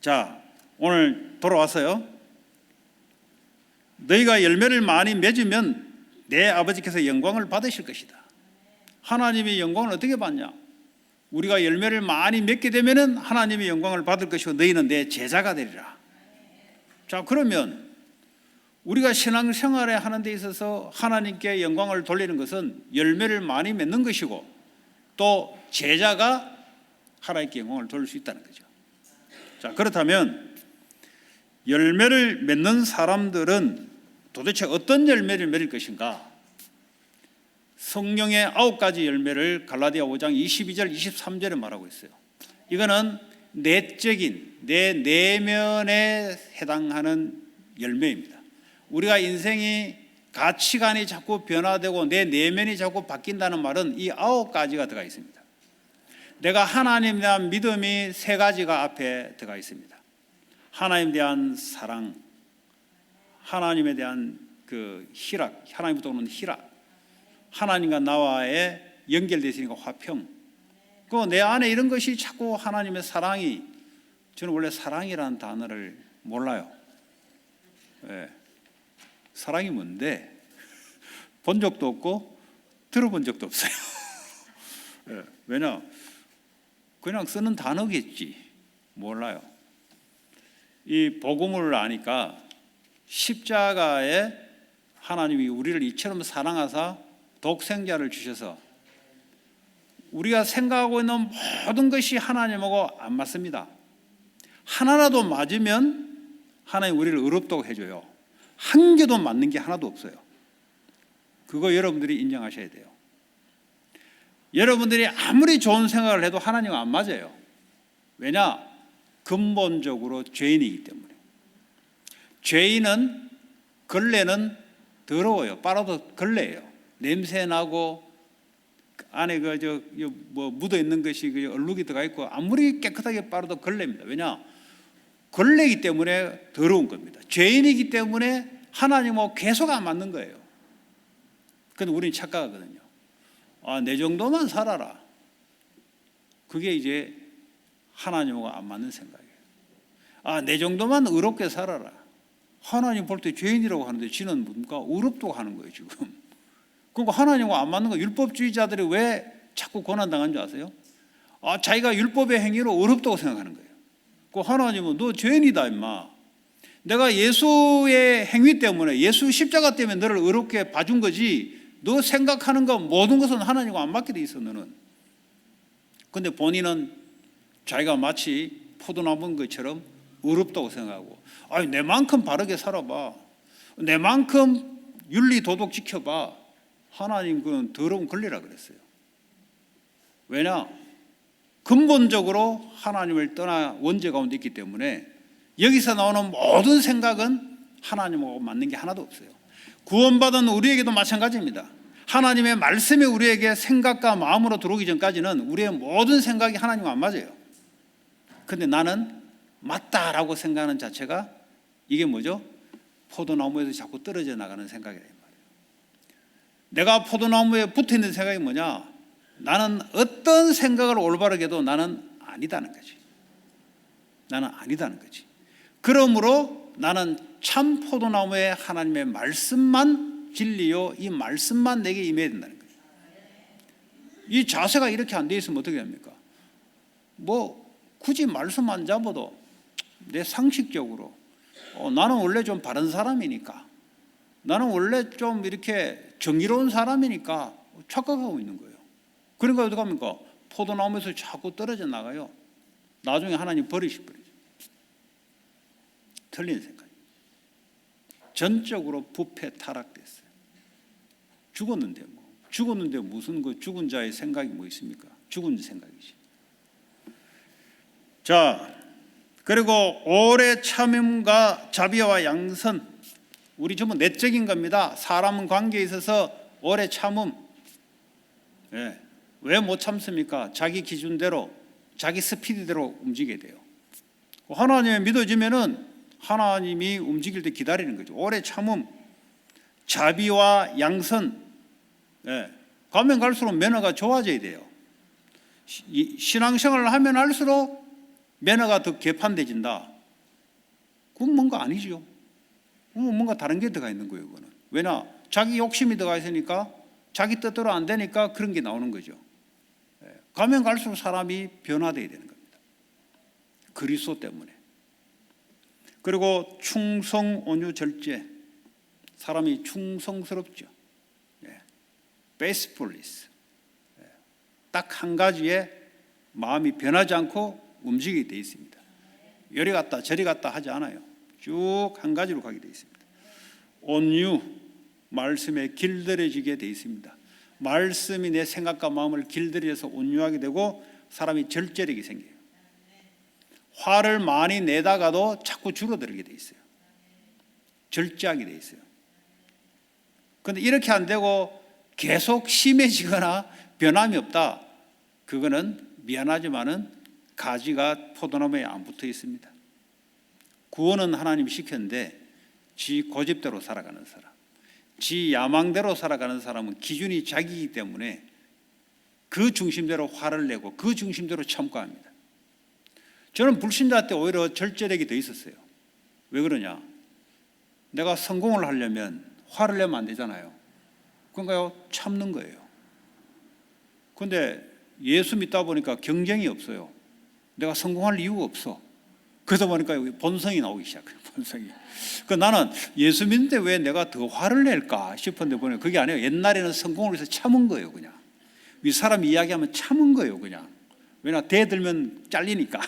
자, 오늘 돌아와서요. 너희가 열매를 많이 맺으면 내 아버지께서 영광을 받으실 것이다. 하나님의 영광을 어떻게 받냐? 우리가 열매를 많이 맺게 되면 하나님의 영광을 받을 것이고 너희는 내 제자가 되리라. 자, 그러면 우리가 신앙생활에 하는 데 있어서 하나님께 영광을 돌리는 것은 열매를 많이 맺는 것이고 또 제자가 하나님께 영광을 돌릴 수 있다는 거죠. 자, 그렇다면 열매를 맺는 사람들은 도대체 어떤 열매를 맺을 것인가? 성령의 9가지 열매를 갈라디아 5장 22절 23절에 말하고 있어요. 이거는 내적인 내 내면에 해당하는 열매입니다. 우리가 인생이 가치관이 자꾸 변화되고 내 내면이 자꾸 바뀐다는 말은 이 9가지가 들어가 있습니다. 내가 하나님에 대한 믿음이 3가지가 앞에 들어가 있습니다. 하나님에 대한 사랑, 하나님에 대한 그 희락, 하나님부터 오는 희락, 하나님과 나와의 연결되어 있으니까 화평. 그 내 안에 이런 것이 자꾸 하나님의 사랑이, 저는 원래 사랑이라는 단어를 몰라요. 사랑이 뭔데? 본 적도 없고 들어본 적도 없어요. 왜냐? 그냥 쓰는 단어겠지. 몰라요. 이 복음을 아니까 십자가에 하나님이 우리를 이처럼 사랑하사 독생자를 주셔서 우리가 생각하고 있는 모든 것이 하나님하고 안 맞습니다. 하나라도 맞으면 하나님 우리를 의롭다고 해줘요. 한 개도 맞는 게 하나도 없어요. 그거 여러분들이 인정하셔야 돼요. 여러분들이 아무리 좋은 생각을 해도 하나님은 안 맞아요. 왜냐? 근본적으로 죄인이기 때문에. 죄인은 걸레는 더러워요. 빨아도 걸레예요. 냄새 나고 안에 묻어 있는 것이 얼룩이 들어가 있고 아무리 깨끗하게 빨아도 걸레입니다. 왜냐? 걸레이기 때문에 더러운 겁니다. 죄인이기 때문에 하나님하고 계속 안 맞는 거예요. 근데 우리는 착각하거든요. 내 정도만 살아라. 그게 이제 하나님하고 안 맞는 생각이에요. 내 정도만 의롭게 살아라. 하나님 볼 때 죄인이라고 하는데 지는 뭡니까? 의롭다고 하는 거예요 지금. 그러니까 하나님과 안 맞는 거. 율법주의자들이 왜 자꾸 고난당한 줄 아세요? 자기가 율법의 행위로 의롭다고 생각하는 거예요. 그 하나님은 너 죄인이다 임마. 내가 예수의 행위 때문에 예수 십자가 때문에 너를 의롭게 봐준 거지 너 생각하는 거 모든 것은 하나님과 안 맞게 돼 있어 너는. 근데 본인은 자기가 마치 포도나무인 것처럼 의롭다고 생각하고 내만큼 바르게 살아봐. 내만큼 윤리 도덕 지켜봐. 하나님 그건 더러운 걸레라 그랬어요. 왜냐? 근본적으로 하나님을 떠나 원죄 가운데 있기 때문에 여기서 나오는 모든 생각은 하나님하고 맞는 게 하나도 없어요. 구원받은 우리에게도 마찬가지입니다. 하나님의 말씀이 우리에게 생각과 마음으로 들어오기 전까지는 우리의 모든 생각이 하나님과 안 맞아요. 근데 나는 맞다라고 생각하는 자체가 이게 뭐죠? 포도나무에서 자꾸 떨어져 나가는 생각이란 말이에요. 내가 포도나무에 붙어 있는 생각이 뭐냐? 나는 어떤 생각을 올바르게 해도 나는 아니다는 거지. 나는 아니다는 거지. 그러므로 나는 참 포도나무에 하나님의 말씀만 진리요, 이 말씀만 내게 임해야 된다는 거예요. 이 자세가 이렇게 안 돼 있으면 어떻게 됩니까? 뭐 굳이 말씀 안 잡아도 내 상식적으로 나는 원래 좀 바른 사람이니까, 나는 원래 좀 이렇게 정의로운 사람이니까 착각하고 있는 거예요. 그러니까 어떻게 합니까? 포도나무에서 자꾸 떨어져 나가요. 나중에 하나님 버리시버리죠. 틀린 생각. 전적으로 부패 타락됐어요. 죽었는데 무슨 그 죽은 자의 생각이 뭐 있습니까? 죽은 생각이지. 자, 그리고 오래 참음과 자비와 양선, 우리 전부 내적인 겁니다. 사람 관계에 있어서 오래 참음. 예. 왜 못 참습니까? 자기 기준대로, 자기 스피드대로 움직여야 돼요. 하나님을 믿어지면은 하나님이 움직일 때 기다리는 거죠. 오래 참음, 자비와 양선. 예. 가면 갈수록 매너가 좋아져야 돼요. 신앙생활을 하면 할수록 매너가 더 개판돼진다. 그건 뭔가 아니죠. 뭔가 다른 게 들어가 있는 거예요. 그거는. 왜냐? 자기 욕심이 들어가 있으니까, 자기 뜻대로 안 되니까 그런 게 나오는 거죠. 예. 가면 갈수록 사람이 변화돼야 되는 겁니다. 그리스도 때문에. 그리고 충성, 온유, 절제. 사람이 충성스럽죠. faithfulness. 딱 한 가지에 마음이 변하지 않고 움직이게 되어 있습니다. 이리 갔다 저리 갔다 하지 않아요. 쭉 한 가지로 가게 되어 있습니다. 온유, 말씀에 길들여지게 되어 있습니다. 말씀이 내 생각과 마음을 길들여서 온유하게 되고 사람이 절제력이 생겨요. 화를 많이 내다가도 자꾸 줄어들게 되어 있어요. 절제하게 되어 있어요. 그런데 이렇게 안 되고 계속 심해지거나 변함이 없다. 그거는 미안하지만은 가지가 포도나무에 안 붙어 있습니다. 구원은 하나님이 시켰는데 지 고집대로 살아가는 사람, 지 야망대로 살아가는 사람은 기준이 자기이기 때문에 그 중심대로 화를 내고 그 중심대로 참고 합니다. 저는 불신자 때 오히려 절제력이 더 있었어요. 왜 그러냐? 내가 성공을 하려면 화를 내면 안 되잖아요. 그러니까 참는 거예요. 그런데 예수 믿다 보니까 경쟁이 없어요. 내가 성공할 이유가 없어. 그러다 보니까 본성이 나오기 시작해요. 본성이. 그 나는 예수 믿는데 왜 내가 더 화를 낼까 싶은데 보니까 그게 아니에요. 옛날에는 성공을 위해서 참은 거예요. 그냥 윗사람 이야기하면 참은 거예요. 그냥. 왜냐 대들면 잘리니까.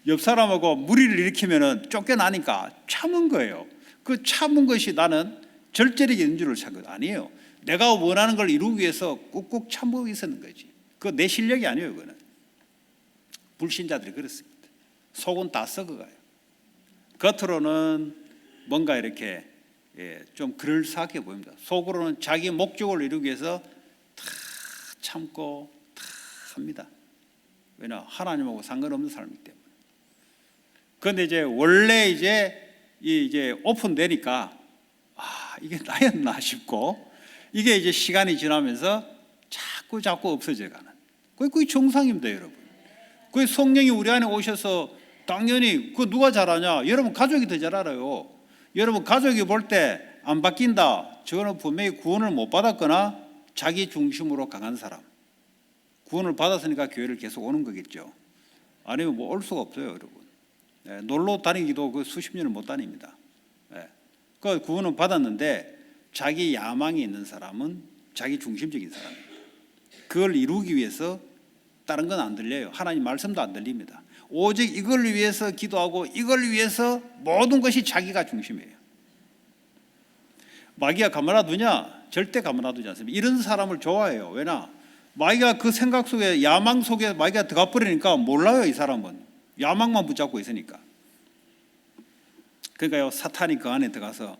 옆 사람하고 무리를 일으키면 쫓겨나니까 참은 거예요. 그 참은 것이 나는 절제력이 있는 줄을 생각해요. 아니에요. 내가 원하는 걸 이루기 위해서 꾹꾹 참고 있었는 거지. 그거 내 실력이 아니에요. 그거는. 불신자들이 그렇습니다. 속은 다 썩어가요. 겉으로는 뭔가 이렇게 좀 그럴싸하게 보입니다. 속으로는 자기 목적을 이루기 위해서 다 참고 다 합니다. 왜냐 하나님하고 상관없는 사람이기 때문에. 그런데 이제 원래 이제 오픈되니까 이게 나였나 싶고 이게 이제 시간이 지나면서 자꾸 없어져가는. 그게 정상입니다, 여러분. 그 성령이 우리 안에 오셔서 당연히 그 누가 잘하냐? 여러분 가족이 더 잘 알아요. 여러분 가족이 볼 때 안 바뀐다. 저거는 분명히 구원을 못 받았거나 자기 중심으로 강한 사람. 구원을 받았으니까 교회를 계속 오는 거겠죠. 아니면 뭐 올 수가 없어요, 여러분. 놀러 다니기도 그 수십 년을 못 다닙니다. 그 구원은 받았는데 자기 야망이 있는 사람은 자기 중심적인 사람이에요. 그걸 이루기 위해서 다른 건 안 들려요. 하나님 말씀도 안 들립니다. 오직 이걸 위해서 기도하고 이걸 위해서 모든 것이 자기가 중심이에요. 마귀가 가만히 두냐? 절대 가만히 두지 않습니다. 이런 사람을 좋아해요. 왜냐? 마귀가 그 생각 속에 야망 속에 마귀가 들어가 버리니까 몰라요. 이 사람은 야망만 붙잡고 있으니까. 그러니까요 사탄이 그 안에 들어가서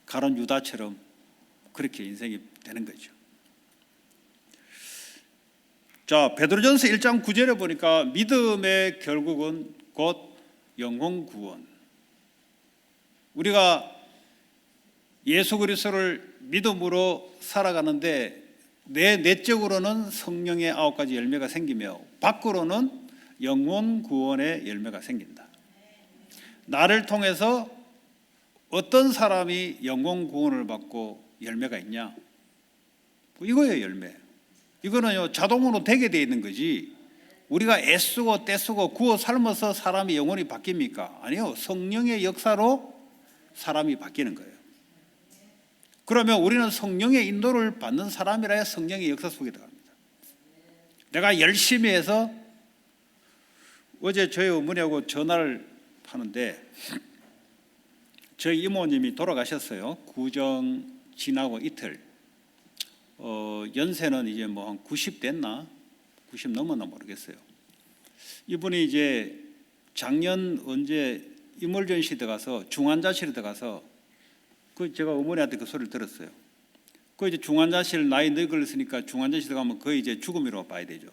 가룟 유다처럼 그렇게 인생이 되는 거죠. 자, 베드로전서 1장 9절에 보니까 믿음의 결국은 곧 영혼 구원. 우리가 예수 그리스도를 믿음으로 살아가는데 내 내적으로는 성령의 9가지 열매가 생기며 밖으로는 영혼 구원의 열매가 생긴다. 나를 통해서 어떤 사람이 영혼 구원을 받고 열매가 있냐? 이거예요, 열매. 이거는요, 자동으로 되게 돼 있는 거지. 우리가 애쓰고 떼쓰고 구워 삶아서 사람이 영혼이 바뀝니까? 아니요. 성령의 역사로 사람이 바뀌는 거예요. 그러면 우리는 성령의 인도를 받는 사람이라야 성령의 역사 속에 들어갑니다. 내가 열심히 해서 어제 저희 어머니하고 전화를 하는데 저희 이모님이 돌아가셨어요. 구정 지나고 이틀. 연세는 이제 뭐 한 90 됐나? 90 넘었나 모르겠어요. 이분이 이제 작년 언제 이멀전시 들어가서 중환자실에 들어가서 그 제가 어머니한테 그 소리를 들었어요. 그 이제 중환자실 나이 늙었으니까 중환자실 들어가면 거의 이제 죽음이라고 봐야 되죠.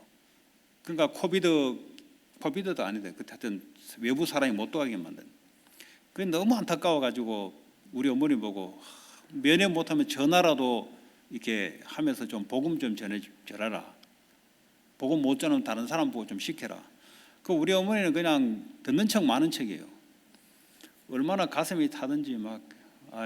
그러니까 코비드도 아닌데 그때 하여튼 외부 사람이 못 들어가게 만든. 그게 너무 안타까워가지고 우리 어머니 보고 면회 못하면 전화라도 이렇게 하면서 좀 복음 좀 전해줘라. 복음 못 전하면 다른 사람 보고 좀 시켜라. 그 우리 어머니는 그냥 듣는 척 많은 척이에요. 얼마나 가슴이 타든지 막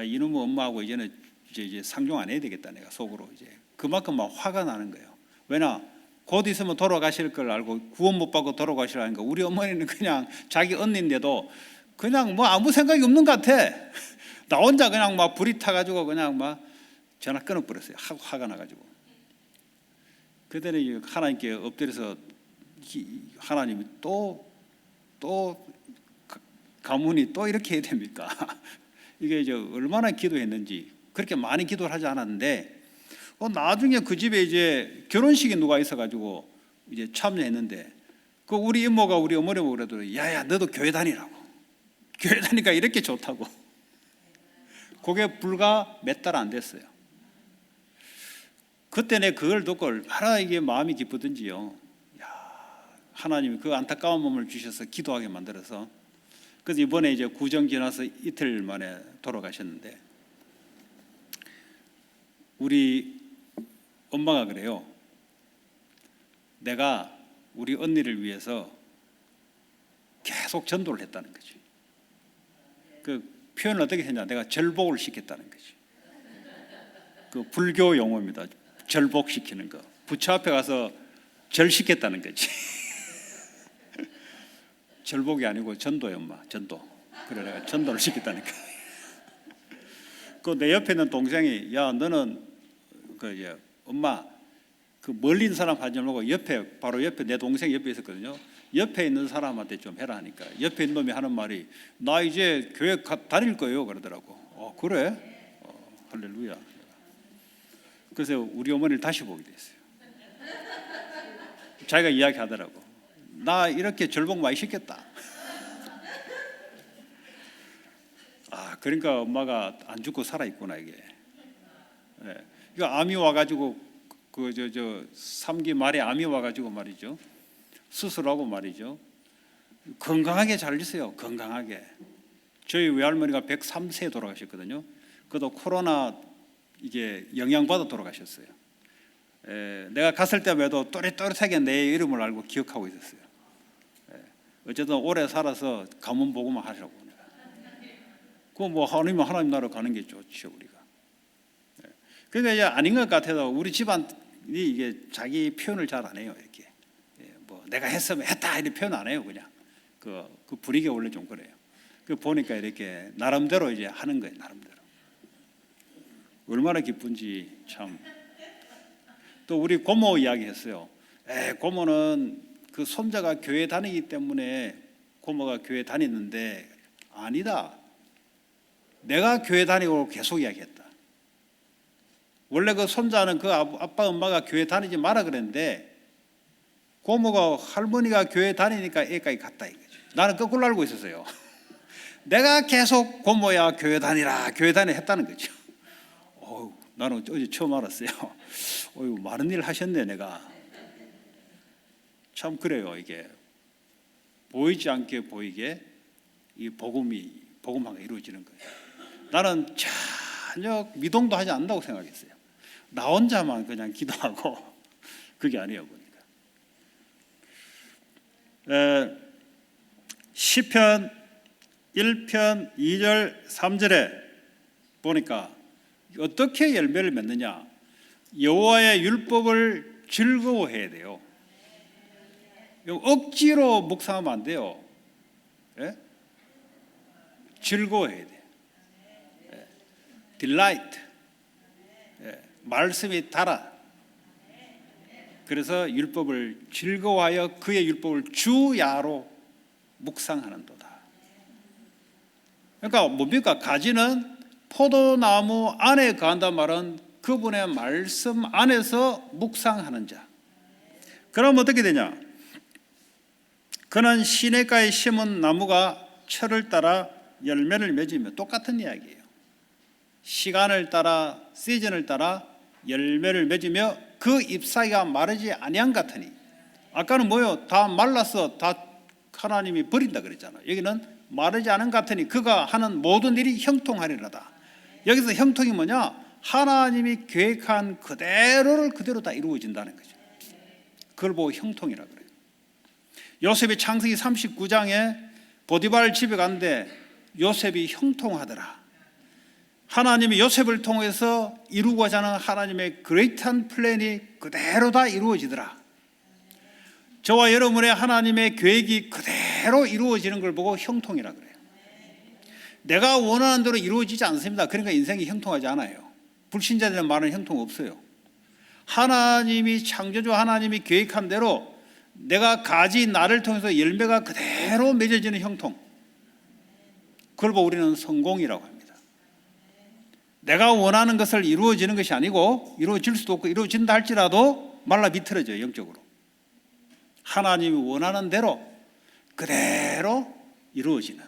이놈의 엄마하고 이제는 이제 상종 안 해야 되겠다 내가 속으로 이제 그만큼 막 화가 나는 거예요. 왜냐 곧 있으면 돌아가실 걸 알고 구원 못 받고 돌아가시라니까 우리 어머니는 그냥 자기 언니인데도 그냥 뭐 아무 생각이 없는 것 같아. 나 혼자 그냥 막 불이 타가지고 그냥 막 전화 끊어버렸어요. 화가 나가지고. 그때는 하나님께 엎드려서 하나님이 또 가문이 또 이렇게 해야 됩니까? 이게 이제 얼마나 기도했는지 그렇게 많이 기도를 하지 않았는데 나중에 그 집에 이제 결혼식에 누가 있어가지고 이제 참여했는데 그 우리 이모가 우리 어머니 보고 그래도 야야 너도 교회 다니라고 교회 다니까 이렇게 좋다고. 그게 불과 몇 달 안 됐어요. 그때 내 그걸 듣고 얼마나 이게 마음이 기쁘든지요. 하나님이 그 안타까운 몸을 주셔서 기도하게 만들어서 그래서 이번에 이제 구정 지나서 이틀 만에 돌아가셨는데 우리 엄마가 그래요. 내가 우리 언니를 위해서 계속 전도를 했다는 거지. 그 표현을 어떻게 했냐? 내가 절복을 시켰다는 거지. 그 불교 용어입니다. 절복시키는 거. 부처 앞에 가서 절시켰다는 거지. 절복이 아니고 전도예요, 엄마. 전도. 그래 내가 전도를 시켰다니까. 그 내 옆에 있는 동생이 야 너는 그 이제 엄마 그 멀리 있는 사람 하지 말고 옆에 바로 옆에 내 동생 옆에 있었거든요. 옆에 있는 사람한테 좀 해라 하니까 옆에 있는 놈이 하는 말이 나 이제 교회 다닐 거예요 그러더라고. 그래? 할렐루야. 그래서 우리 어머니를 다시 보게 됐어요. 자기가 이야기하더라고. 나 이렇게 절복 많이 시켰다. 그러니까 엄마가 안 죽고 살아 있구나 이게. 네. 이거 암이 와가지고 그 저 3기 말에 암이 와가지고 말이죠. 수술하고 말이죠. 건강하게 잘 있어요. 건강하게. 저희 외할머니가 103세에 돌아가셨거든요. 그도 코로나 이게 영향받아 돌아가셨어요. 내가 갔을 때마다 또렷또렷하게 내 이름을 알고 기억하고 있었어요. 어쨌든 오래 살아서 가문 보고만 하시라고. 그 뭐 하나님 나라 가는 게 좋죠 우리가. 그러니까 이제 아닌 것 같아도 우리 집안이 이게 자기 표현을 잘 안 해요 이렇게. 뭐 내가 했으면 했다 이렇게 표현 안 해요 그냥. 그 분위기가 원래 좀 그래요. 그 보니까 이렇게 나름대로 이제 하는 거예요 나름대로. 얼마나 기쁜지 참. 또 우리 고모 이야기했어요. 고모는 그 손자가 교회 다니기 때문에 고모가 교회 다니는데 아니다. 내가 교회 다니고 계속 이야기했다. 원래 그 손자는 그 아빠 엄마가 교회 다니지 마라 그랬는데 고모가 할머니가 교회 다니니까 애까지 갔다 이거지. 나는 거꾸로 알고 있었어요. 내가 계속 고모야 교회 다니라 교회 다니라 했다는 거죠. 나는 어제 처음 알았어요. 어이구, 많은 일 하셨네. 내가 참 그래요. 이게 보이지 않게 보이게 이 복음화가 이루어지는 거예요. 나는 전혀 미동도 하지 않는다고 생각했어요. 나 혼자만 그냥 기도하고 그게 아니에요. 보니까 시편 1편 2절 3절에 보니까 어떻게 열매를 맺느냐, 여호와의 율법을 즐거워해야 돼요. 억지로 묵상하면 안 돼요. 예? 즐거워해야 돼요. 예. delight. 예. 말씀이 달아. 그래서 율법을 즐거워하여 그의 율법을 주야로 묵상하는도다. 그러니까 뭡니까? 가지는 포도나무 안에 거한단 말은 그분의 말씀 안에서 묵상하는 자. 그럼 어떻게 되냐? 그는 시냇가에 심은 나무가 철을 따라 열매를 맺으며, 똑같은 이야기예요. 시간을 따라 시즌을 따라 열매를 맺으며 그 잎사귀가 마르지 아니한 같으니. 아까는 뭐요? 다 말라서 다 하나님이 버린다 그랬잖아요. 여기는 마르지 않은 같으니 그가 하는 모든 일이 형통하리라다. 여기서 형통이 뭐냐? 하나님이 계획한 그대로를 그대로 다 이루어진다는 거죠. 그걸 보고 형통이라 그래요. 요셉이 창세기 39장에 보디발 집에 갔는데 요셉이 형통하더라. 하나님이 요셉을 통해서 이루고자 하는 하나님의 그레이트한 플랜이 그대로 다 이루어지더라. 저와 여러분의 하나님의 계획이 그대로 이루어지는 걸 보고 형통이라 그래요. 내가 원하는 대로 이루어지지 않습니다. 그러니까 인생이 형통하지 않아요. 불신자들은 말은 형통 없어요. 하나님이 창조주 하나님이 계획한 대로 내가 가진 나를 통해서 열매가 그대로 맺어지는 형통, 그걸 보고 우리는 성공이라고 합니다. 내가 원하는 것을 이루어지는 것이 아니고, 이루어질 수도 없고 이루어진다 할지라도 말라 비틀어져요. 영적으로 하나님이 원하는 대로 그대로 이루어지는,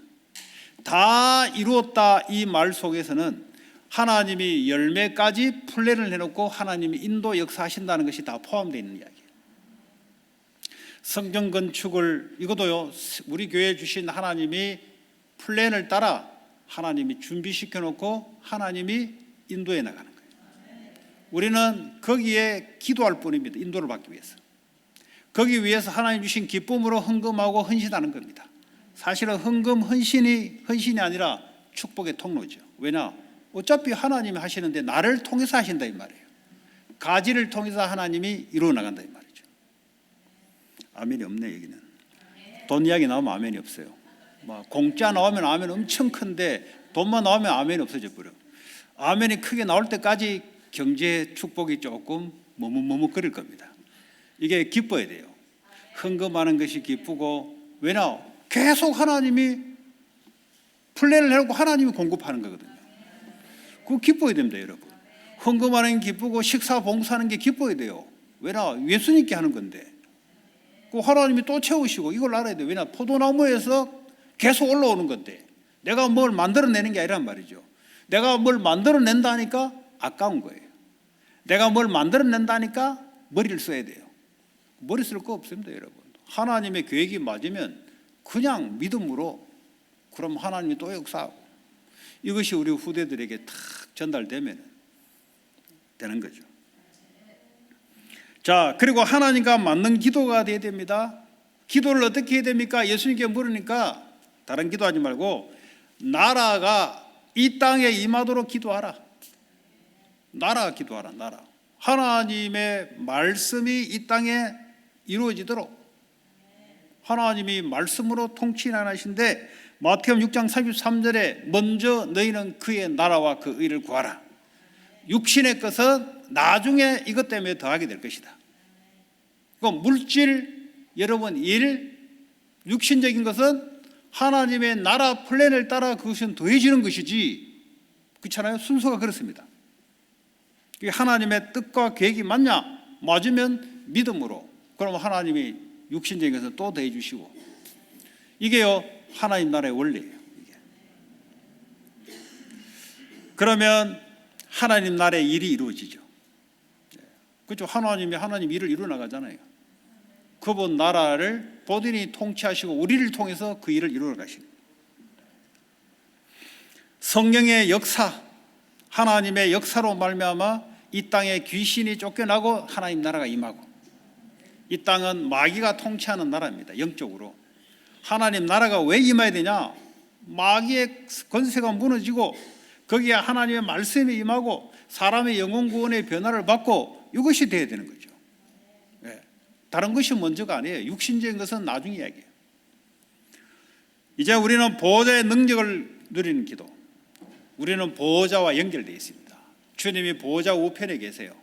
다 이루었다 이 말 속에서는 하나님이 열매까지 플랜을 해놓고 하나님이 인도 역사하신다는 것이 다 포함되어 있는 이야기예요. 성전 건축을, 이것도요, 우리 교회에 주신 하나님이 플랜을 따라 하나님이 준비시켜 놓고 하나님이 인도해 나가는 거예요. 우리는 거기에 기도할 뿐입니다. 인도를 받기 위해서. 거기 위해서 하나님 주신 기쁨으로 헌금하고 헌신하는 겁니다. 사실은 헌금 헌신이 아니라 축복의 통로죠. 왜냐? 어차피 하나님이 하시는데 나를 통해서 하신다 이 말이에요. 가지를 통해서 하나님이 이루어 나간다 이 말이죠. 아멘이 없네. 여기는 돈 이야기 나오면 아멘이 없어요. 공짜 나오면 아멘 엄청 큰데 돈만 나오면 아멘이 없어져 버려. 아멘이 크게 나올 때까지 경제 축복이 조금 머뭇머뭇거릴 겁니다. 이게 기뻐야 돼요. 헌금하는 것이 기쁘고, 왜냐? 계속 하나님이 플랜을 해놓고 하나님이 공급하는 거거든요. 그거 기뻐야 됩니다, 여러분. 헌금하는 게 기쁘고 식사 봉사하는 게 기뻐야 돼요. 왜냐? 예수님께 하는 건데. 그 하나님이 또 채우시고, 이걸 알아야 돼요. 왜냐? 포도나무에서 계속 올라오는 건데 내가 뭘 만들어내는 게 아니란 말이죠. 내가 뭘 만들어낸다니까 아까운 거예요. 내가 뭘 만들어낸다니까 머리를 써야 돼요. 머리 쓸 거 없습니다, 여러분. 하나님의 계획이 맞으면 그냥 믿음으로, 그럼 하나님이 또 역사하고, 이것이 우리 후대들에게 탁 전달되면 되는 거죠. 자, 그리고 하나님과 맞는 기도가 돼야 됩니다. 기도를 어떻게 해야 됩니까? 예수님께 물으니까 다른 기도하지 말고 나라가 이 땅에 임하도록 기도하라. 나라 기도하라. 나라. 하나님의 말씀이 이 땅에 이루어지도록, 하나님이 말씀으로 통치하시는데 마태복음 6장 33절에 먼저 너희는 그의 나라와 그 의를 구하라. 육신의 것은 나중에 이것 때문에 더하게 될 것이다. 그 물질, 여러분 일, 육신적인 것은 하나님의 나라 플랜을 따라 그것은 더해지는 것이지, 그렇잖아요. 순서가 그렇습니다. 하나님의 뜻과 계획이 맞으면 믿음으로, 그럼 하나님이 육신적인 것은 또 더해 주시고, 이게요 하나님 나라의 원리예요. 이게. 그러면 하나님 나라의 일이 이루어지죠. 그렇죠. 하나님 일을 이루어 나가잖아요. 그분 나라를 본인이 통치하시고 우리를 통해서 그 일을 이루어 가시고, 성령의 역사, 하나님의 역사로 말미암아 이 땅에 귀신이 쫓겨나고 하나님 나라가 임하고, 이 땅은 마귀가 통치하는 나라입니다. 영적으로. 하나님 나라가 왜 임해야 되냐? 마귀의 권세가 무너지고 거기에 하나님의 말씀이 임하고 사람의 영혼 구원의 변화를 받고, 이것이 돼야 되는 거죠. 다른 것이 먼저가 아니에요. 육신적인 것은 나중 이야기예요. 이제 우리는 보호자의 능력을 누리는 기도. 우리는 보호자와 연결되어 있습니다. 주님이 보호자 우편에 계세요.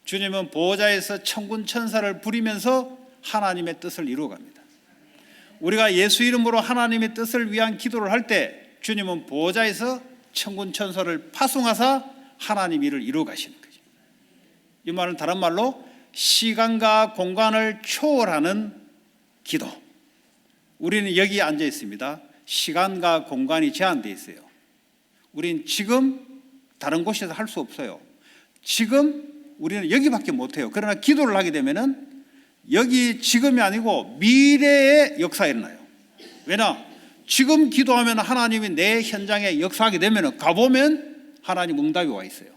주님은 보호자에서 천군 천사를 부리면서 하나님의 뜻을 이루어갑니다. 우리가 예수 이름으로 하나님의 뜻을 위한 기도를 할 때 주님은 보호자에서 천군 천사를 파송하사 하나님 일을 이루어가시는 거죠. 이 말은 다른 말로 시간과 공간을 초월하는 기도. 우리는 여기 앉아 있습니다. 시간과 공간이 제한되어 있어요. 우리는 지금 다른 곳에서 할 수 없어요. 지금 우리는 여기밖에 못해요. 그러나 기도를 하게 되면은 여기 지금이 아니고 미래의 역사가 일어나요. 왜냐? 지금 기도하면 하나님이 내 현장에 역사하게 되면 가보면 하나님 응답이 와 있어요.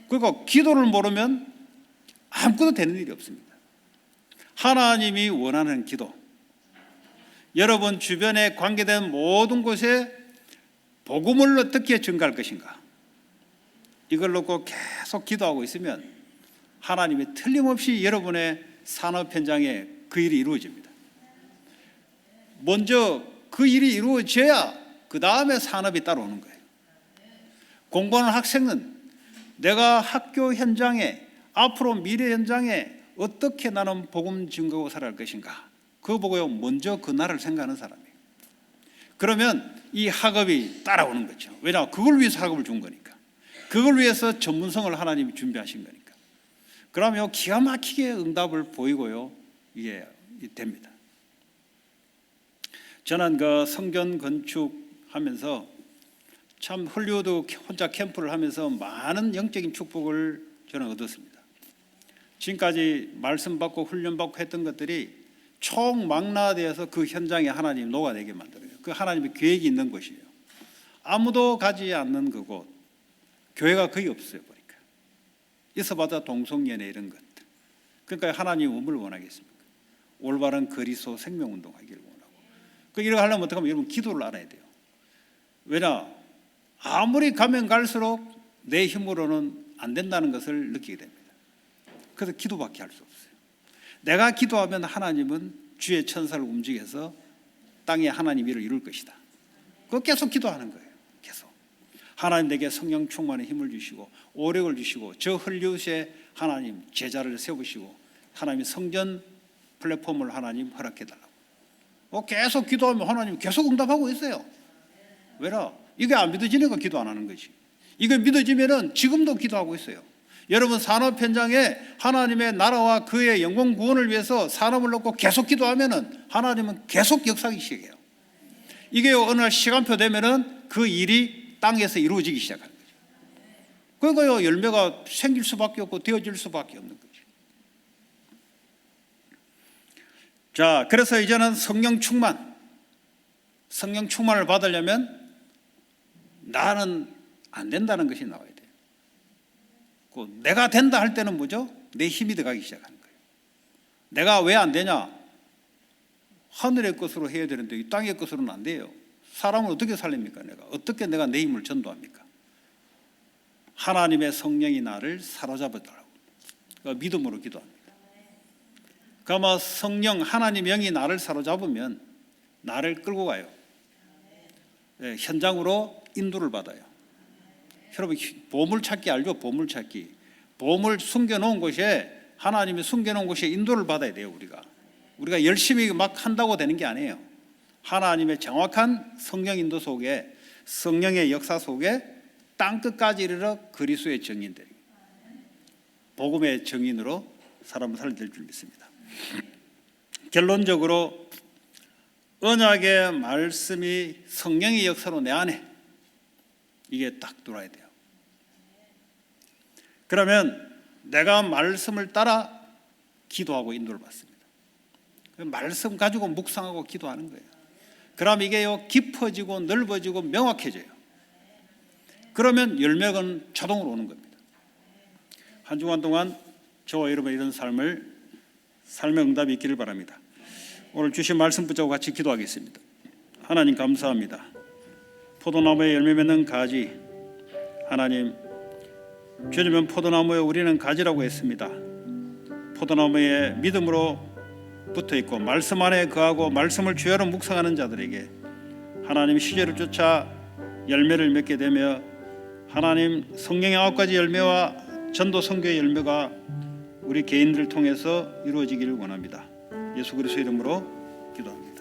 그러니까 기도를 모르면 아무것도 되는 일이 없습니다. 하나님이 원하는 기도. 여러분 주변에 관계된 모든 곳에 복음을 어떻게 전가할 것인가? 이걸 놓고 계속 기도하고 있으면 하나님이 틀림없이 여러분의 산업 현장에 그 일이 이루어집니다. 먼저 그 일이 이루어져야 그 다음에 산업이 따라오는 거예요. 공부하는 학생은 내가 학교 현장에, 앞으로 미래 현장에 어떻게 나는 복음 증거하고 살아갈 것인가, 그거 보고요 먼저 그 나라를 생각하는 사람이에요. 그러면 이 학업이 따라오는 거죠. 왜냐하면 그걸 위해서 학업을 준 거니까. 그걸 위해서 전문성을 하나님이 준비하신 거니까. 그러면 기가 막히게 응답을 보이고요, 이게 됩니다. 저는 그 성전 건축하면서 참 헐리우드 혼자 캠프를 하면서 많은 영적인 축복을 저는 얻었습니다. 지금까지 말씀 받고 훈련 받고 했던 것들이 총망라되어서 그 현장에 하나님 녹아내게 만들어요. 그 하나님의 계획이 있는 곳이에요. 아무도 가지 않는 그곳, 교회가 거의 없어요. 보니까 있어봤자 동성연애 이런 것들. 그러니까 하나님이 뭘 원하겠습니까? 올바른 그리스도 생명운동 하기를 원하고. 이렇게 하려면 어떻게 하면 여러분 기도를 알아야 돼요. 왜냐? 아무리 가면 갈수록 내 힘으로는 안 된다는 것을 느끼게 됩니다. 그래서 기도밖에 할 수 없어요. 내가 기도하면 하나님은 주의 천사를 움직여서 땅에 하나님 일을 이룰 것이다. 그거 계속 기도하는 거예요. 계속 하나님 내게 성령 충만의 힘을 주시고 오력을 주시고 저 헐리우드에 하나님 제자를 세우시고 하나님 성전 플랫폼을 하나님 허락해달라고. 계속 기도하면 하나님 계속 응답하고 있어요. 왜냐? 이게 안 믿어지니까 기도 안 하는 거지. 이게 믿어지면은 지금도 기도하고 있어요. 여러분 산업 현장에 하나님의 나라와 그의 영광 구원을 위해서 산업을 놓고 계속 기도하면은 하나님은 계속 역사하기 시작해요. 이게 어느 날 시간표 되면은 그 일이 땅에서 이루어지기 시작하는 거죠. 그러니까요 열매가 생길 수밖에 없고 되어질 수밖에 없는 거죠. 자, 그래서 이제는 성령 충만을 받으려면 나는 안 된다는 것이 나와야 돼요. 내가 된다 할 때는 뭐죠? 내 힘이 들어가기 시작하는 거예요. 내가 왜 안 되냐? 하늘의 것으로 해야 되는데 이 땅의 것으로는 안 돼요. 사람을 어떻게 살립니까? 어떻게 내가 내 힘을 전도합니까? 하나님의 성령이 나를 사로잡아달라고 믿음으로 기도합니다. 그러면 성령 하나님 영이 나를 사로잡으면 나를 끌고 가요. 현장으로 인도를 받아요. 여러분 보물찾기 알죠? 보물찾기. 보물 숨겨놓은 곳에 하나님이 숨겨놓은 곳에 인도를 받아야 돼요. 우리가 열심히 막 한다고 되는 게 아니에요. 하나님의 정확한 성령 인도 속에, 성령의 역사 속에 땅끝까지 이르러 그리스도의 증인들, 복음의 증인으로 사람을 살릴 줄 믿습니다. 결론적으로 언약의 말씀이 성령의 역사로 내 안에 이게 딱 들어와야 돼요. 그러면 내가 말씀을 따라 기도하고 인도를 받습니다. 말씀 가지고 묵상하고 기도하는 거예요. 그럼 이게요 깊어지고 넓어지고 명확해져요. 그러면 열매가 자동으로 오는 겁니다. 한 주간 동안 저와 여러분의 이런 삶의 응답이 있기를 바랍니다. 오늘 주신 말씀 붙잡고 같이 기도하겠습니다. 하나님 감사합니다. 포도나무에 열매 맺는 가지, 하나님 주님은 포도나무에 우리는 가지라고 했습니다. 포도나무에 믿음으로 붙어 있고 말씀 안에 거하고 말씀을 주야로 묵상하는 자들에게 하나님 시절을 쫓아 열매를 맺게 되며 하나님 성령의 9가지 열매와 전도 선교의 열매가 우리 개인들을 통해서 이루어지기를 원합니다. 예수 그리스도의 이름으로 기도합니다.